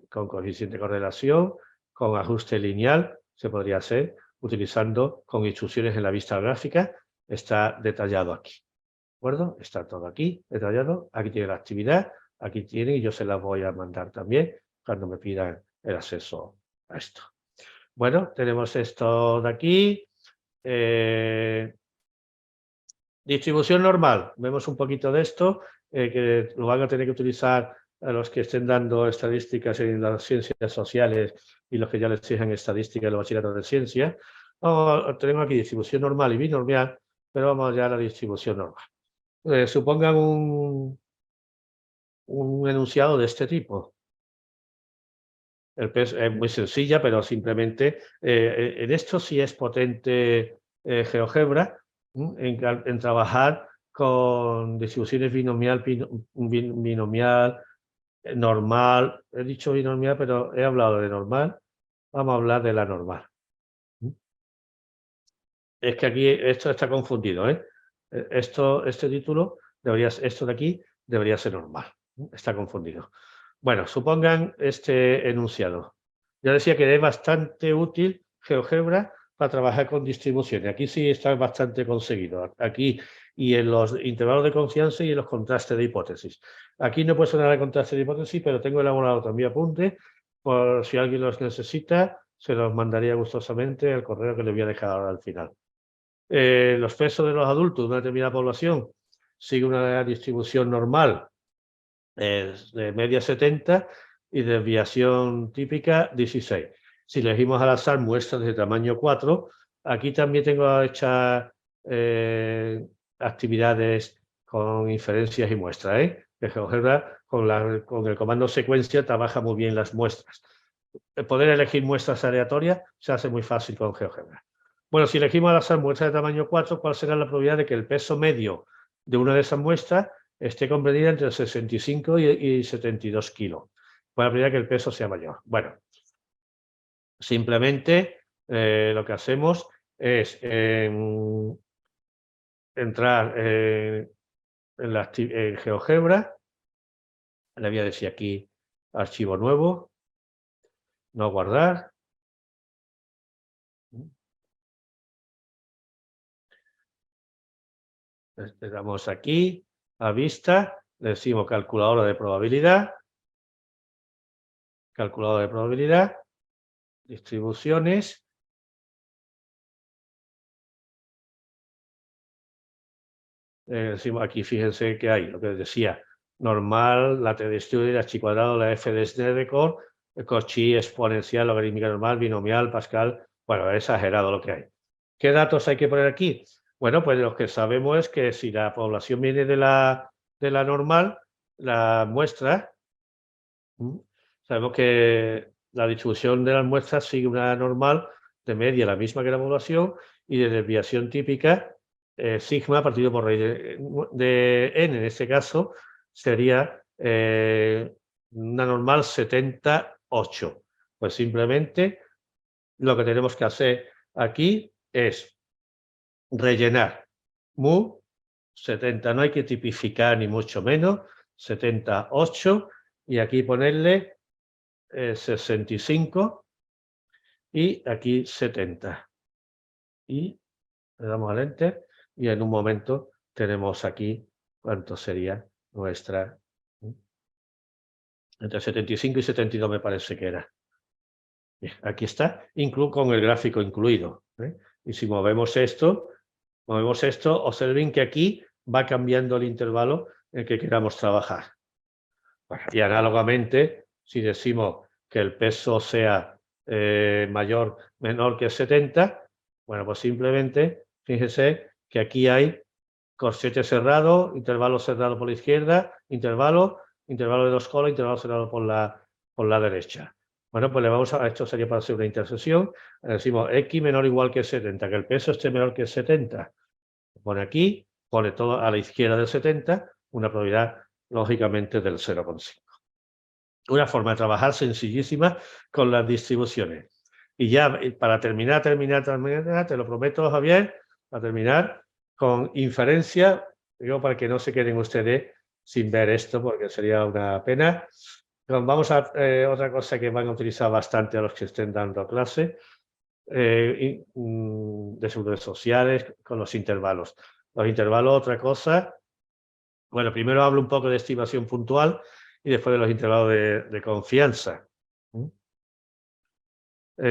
con coeficiente de correlación, con ajuste lineal, se podría hacer utilizando con instrucciones en la vista gráfica, está detallado aquí. ¿De acuerdo? Está todo aquí detallado, aquí tiene la actividad, aquí tiene y yo se las voy a mandar también cuando me pidan el acceso a esto. Bueno, tenemos esto de aquí. Distribución normal, vemos un poquito de esto, que lo van a tener que utilizar a los que estén dando estadísticas en las ciencias sociales y los que ya les exigen estadística en los bachilleratos de ciencia. Tenemos aquí distribución normal y binomial, pero vamos ya a la distribución normal. Supongan un enunciado de este tipo. El peso es muy sencilla, pero simplemente en esto sí es potente GeoGebra, en trabajar con distribuciones binomial, normal. He dicho binomial, pero he hablado de normal. Vamos a hablar de la normal. Es que aquí esto está confundido, ¿eh? Este título esto de aquí debería ser normal. Está confundido. Bueno, supongan este enunciado. Ya decía que es bastante útil GeoGebra para trabajar con distribuciones. Aquí sí está bastante conseguido. Aquí y en los intervalos de confianza y en los contrastes de hipótesis. Aquí no puedo nada de contraste de hipótesis, pero tengo elaborado también apuntes. Por si alguien los necesita, se los mandaría gustosamente al correo que les voy a dejar ahora al final. Los pesos de los adultos de una determinada población sigue una distribución normal de media 70 y desviación típica 16. Si elegimos al azar muestras de tamaño 4, aquí también tengo hechas actividades con inferencias y muestras. Que GeoGebra con el comando secuencia trabaja muy bien las muestras. El poder elegir muestras aleatorias se hace muy fácil con GeoGebra. Bueno, si elegimos al azar muestras de tamaño 4, ¿cuál será la probabilidad de que el peso medio de una de esas muestras esté comprendida entre 65 y 72 kilos? ¿Cuál es la probabilidad de que el peso sea mayor? Bueno, simplemente lo que hacemos es entrar en GeoGebra. Le voy a decir aquí archivo nuevo, no guardar. Le damos aquí a vista, le decimos calculadora de probabilidad, calculador de probabilidad, distribuciones. Decimos aquí, fíjense que hay, lo que decía, normal, la T distribuida, Chi cuadrado, la F de Snedeker, Cauchy exponencial, logarítmica normal, binomial, Pascal, bueno, es exagerado lo que hay. ¿Qué datos hay que poner aquí? Bueno, pues lo que sabemos es que si la población viene de la normal, la muestra, sabemos que la distribución de las muestras sigue una normal de media, la misma que la población, y de desviación típica, sigma partido por raíz de n, en este caso, sería una normal 78. Pues simplemente lo que tenemos que hacer aquí es rellenar mu 70, no hay que tipificar ni mucho menos, 78, y aquí ponerle 65 y aquí 70. Y le damos al Enter y en un momento tenemos aquí cuánto sería nuestra. Entre 75 y 72 me parece que era. Bien, aquí está, con el gráfico incluido. Y si movemos esto, observen que aquí va cambiando el intervalo en que queramos trabajar. Bueno, y análogamente, si decimos que el peso sea menor que 70, bueno, pues simplemente, fíjense que aquí hay corchete cerrado, intervalo cerrado por la izquierda, intervalo de 2 colas, intervalo cerrado por la derecha. Bueno, pues le vamos a, esto sería para hacer una intersección, decimos x menor o igual que 70, que el peso esté menor que 70. Pone aquí, pone todo a la izquierda del 70, una probabilidad lógicamente del 0,5. Una forma de trabajar sencillísima con las distribuciones. Y ya para terminar, te lo prometo, Javier, para terminar con inferencia, digo para que no se queden ustedes sin ver esto, porque sería una pena. Vamos a otra cosa que van a utilizar bastante a los que estén dando clase, de seguridades sociales, con los intervalos. Los intervalos, otra cosa, bueno, primero hablo un poco de estimación puntual y después de los intervalos de confianza.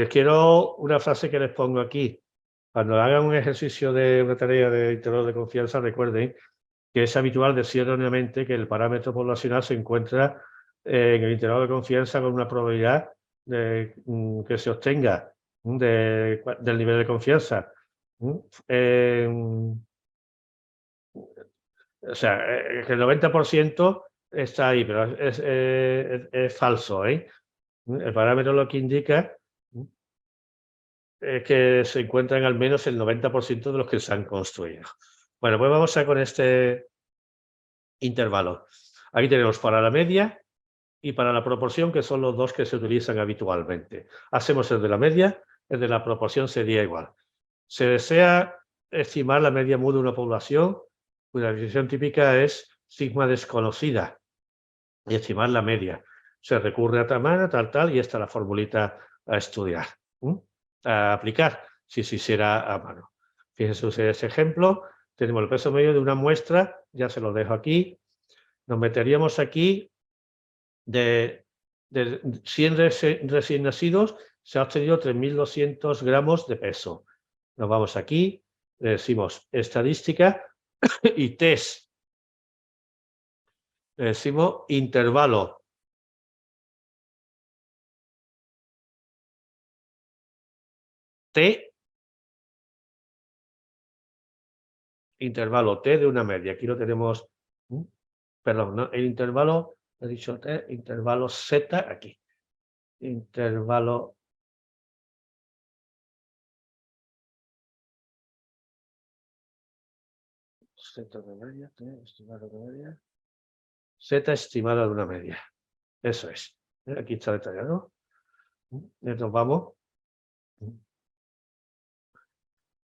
Quiero una frase que les pongo aquí. Cuando hagan un ejercicio de una tarea de intervalo de confianza, recuerden que es habitual decir erróneamente que el parámetro poblacional se encuentra en el intervalo de confianza con una probabilidad que se obtenga del nivel de confianza. O sea, que el 90% está ahí, pero es falso. El parámetro lo que indica es que se encuentran al menos el 90% de los que se han construido. Bueno, pues vamos a con este intervalo. Aquí tenemos para la media y para la proporción, que son los dos que se utilizan habitualmente. Hacemos el de la media, el de la proporción sería igual. Se desea estimar la media mu de una población, cuya definición típica es sigma desconocida, y estimar la media. Se recurre a tamaño, tal, y esta es la formulita a estudiar, a aplicar, si se hiciera a mano. Fíjense ustedes ese ejemplo. Tenemos el peso medio de una muestra, ya se lo dejo aquí. Nos meteríamos aquí de 100 recién nacidos, se ha obtenido 3.200 gramos de peso. Nos vamos aquí, le decimos estadística y test. Le decimos intervalo. T, intervalo T de una media. Aquí lo tenemos, perdón, ¿no? El intervalo, he dicho T, intervalo Z aquí. Intervalo Z de media, T, estimado de media. Z estimada de una media. Eso es. Aquí está detallado. Nos vamos.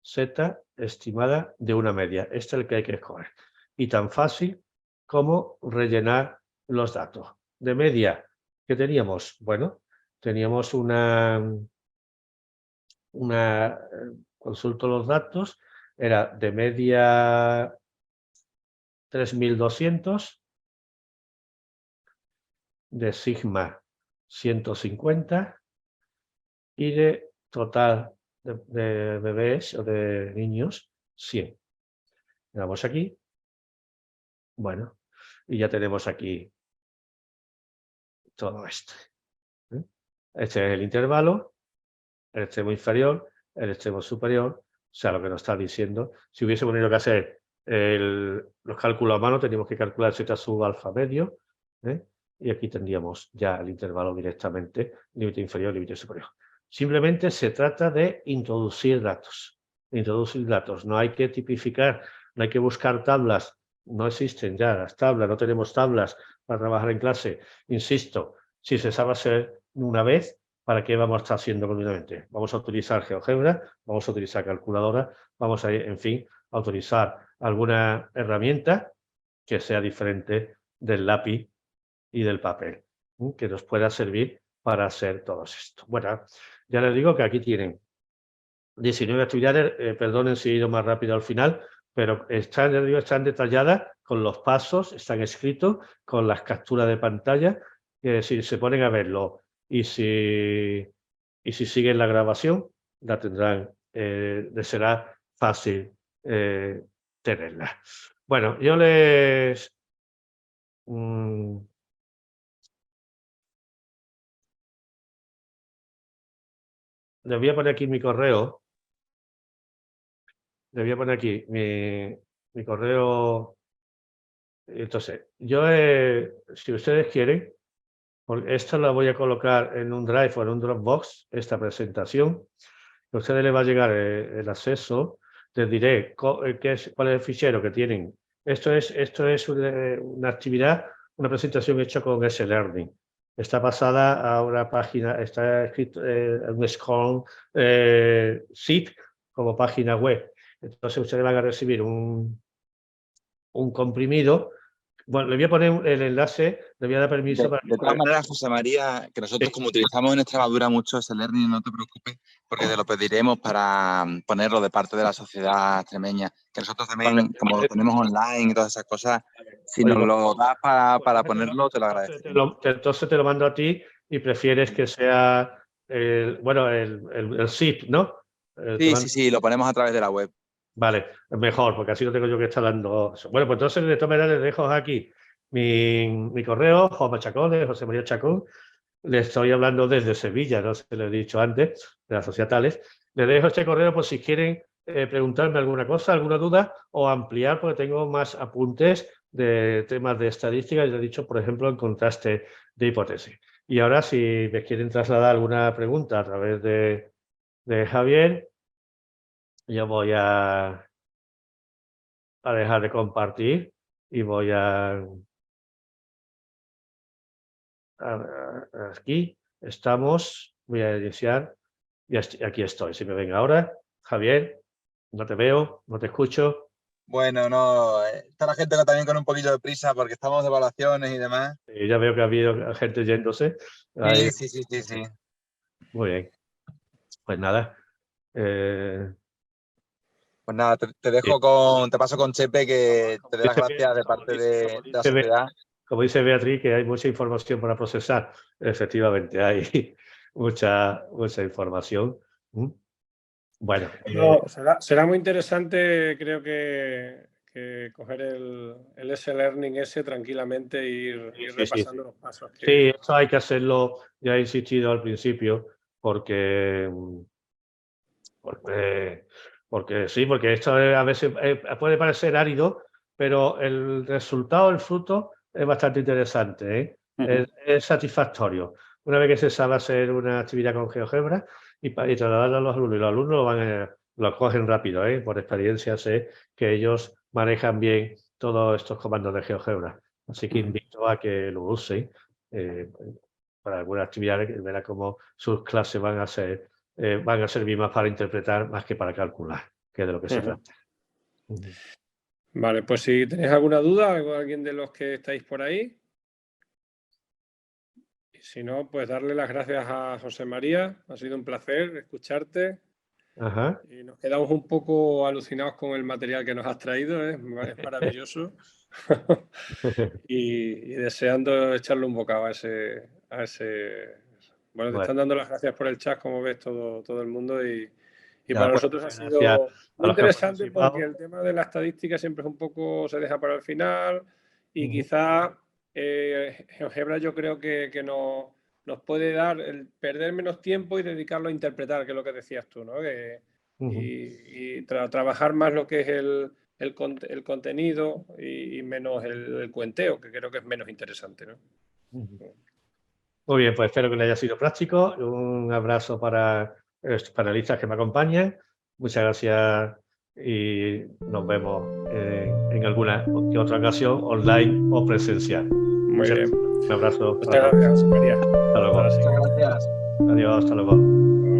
Z estimada de una media. Este es el que hay que escoger. Y tan fácil como rellenar los datos. De media, ¿qué teníamos? Bueno, teníamos consulto los datos, era de media 3.200, de sigma 150 y de total de bebés o de niños 100. Le damos aquí. Bueno, y ya tenemos aquí todo esto. Este es el intervalo, el extremo inferior, el extremo superior, o sea, lo que nos está diciendo. Si hubiésemos tenido que hacer los cálculos a mano, tendríamos que calcular z sub alfa medio, y aquí tendríamos ya el intervalo directamente, límite inferior, límite superior. Simplemente se trata de introducir datos. No hay que tipificar, no hay que buscar tablas, no existen ya las tablas, no tenemos tablas para trabajar en clase. Insisto, si se sabe hacer una vez, ¿para qué vamos a estar haciendo continuamente? Vamos a utilizar GeoGebra, vamos a utilizar calculadora, vamos a, en fin, a utilizar alguna herramienta que sea diferente del lápiz y del papel, que nos pueda servir para hacer todo esto. Bueno, ya les digo que aquí tienen 19 actividades, perdonen si he ido más rápido al final, pero están detalladas con los pasos, están escritos con las capturas de pantalla, que si se ponen a verlo y si siguen la grabación, la tendrán, les será fácil tenerla. Bueno, yo les voy a poner aquí mi correo. Le voy a poner aquí mi correo. Entonces, yo, si ustedes quieren, porque esto la voy a colocar en un Drive o en un Dropbox, esta presentación. A ustedes les va a llegar el acceso. Les diré cuál es el fichero que tienen. Esto es una actividad, una presentación hecha con S-Learning. Está pasada a una página, está escrito en un Scrum Sheet como página web. Entonces ustedes van a recibir un comprimido. Bueno, le voy a poner el enlace, le voy a dar permiso para... De todas maneras, José María, que nosotros como utilizamos en Extremadura mucho ese learning, no te preocupes, porque te lo pediremos para ponerlo de parte de la sociedad extremeña. Que nosotros también, como lo tenemos online y todas esas cosas, si nos lo das para ponerlo, te lo agradezco. Entonces te lo mando a ti y prefieres que sea el zip, ¿no? Sí, lo ponemos a través de la web. Vale, mejor, porque así no tengo yo que estar dando... Bueno, pues entonces de todas maneras les dejo aquí mi correo, José Chacón, de José María Chacón. Le estoy hablando desde Sevilla, no se lo he dicho antes, de la Sociedad Tales. Les dejo este correo por si quieren preguntarme alguna cosa, alguna duda o ampliar, porque tengo más apuntes de temas de estadística, ya he dicho, por ejemplo, en contraste de hipótesis. Y ahora, si me quieren trasladar alguna pregunta a través de Javier, yo voy a dejar de compartir y voy aquí estamos, voy a iniciar y aquí estoy. Si me ven ahora, Javier, no te veo, no te escucho. Bueno, no, está la gente también con un poquito de prisa porque estamos de evaluaciones y demás. Ya veo que ha habido gente yéndose. Sí. Muy bien. Pues nada. Pues nada, te dejo te paso con Chepe, que te dé las gracias de parte de la sociedad. Como dice Beatriz, que hay mucha información para procesar. Efectivamente, hay mucha información. Bueno. Será muy interesante, creo que coger el S-Learning ese tranquilamente e ir repasando los pasos. Sí, eso hay que hacerlo, ya he insistido al principio, porque esto a veces puede parecer árido, pero el resultado, el fruto, es bastante interesante, es satisfactorio. Una vez que se sabe hacer una actividad con GeoGebra y trasladarla a los alumnos, y los alumnos lo cogen rápido, por experiencia sé que ellos manejan bien todos estos comandos de GeoGebra. Así que invito a que lo usen para algunas actividades, verá cómo sus clases van a servir más para interpretar más que para calcular, que es de lo que se trata. Vale, pues si tenéis alguna duda, alguien de los que estáis por ahí. Y si no, pues darle las gracias a José María. Ha sido un placer escucharte. Ajá. Y nos quedamos un poco alucinados con el material que nos has traído, es maravilloso. y deseando echarle un bocado a ese a ese... Bueno, te están dando las gracias por el chat, como ves, todo el mundo, y para nosotros ha sido muy interesante porque el tema de la estadística siempre es un poco, se deja para el final, y quizá GeoGebra yo creo que nos puede dar el perder menos tiempo y dedicarlo a interpretar, que es lo que decías tú, ¿no? Y trabajar más lo que es el contenido y menos el cuenteo, que creo que es menos interesante, ¿no? Muy bien, pues espero que le haya sido práctico. Un abrazo para los panelistas que me acompañan. Muchas gracias y nos vemos en alguna otra ocasión, online o presencial. Muy bien. Un abrazo. Muchas gracias, María. Hasta luego. Muchas gracias. Adiós, hasta luego.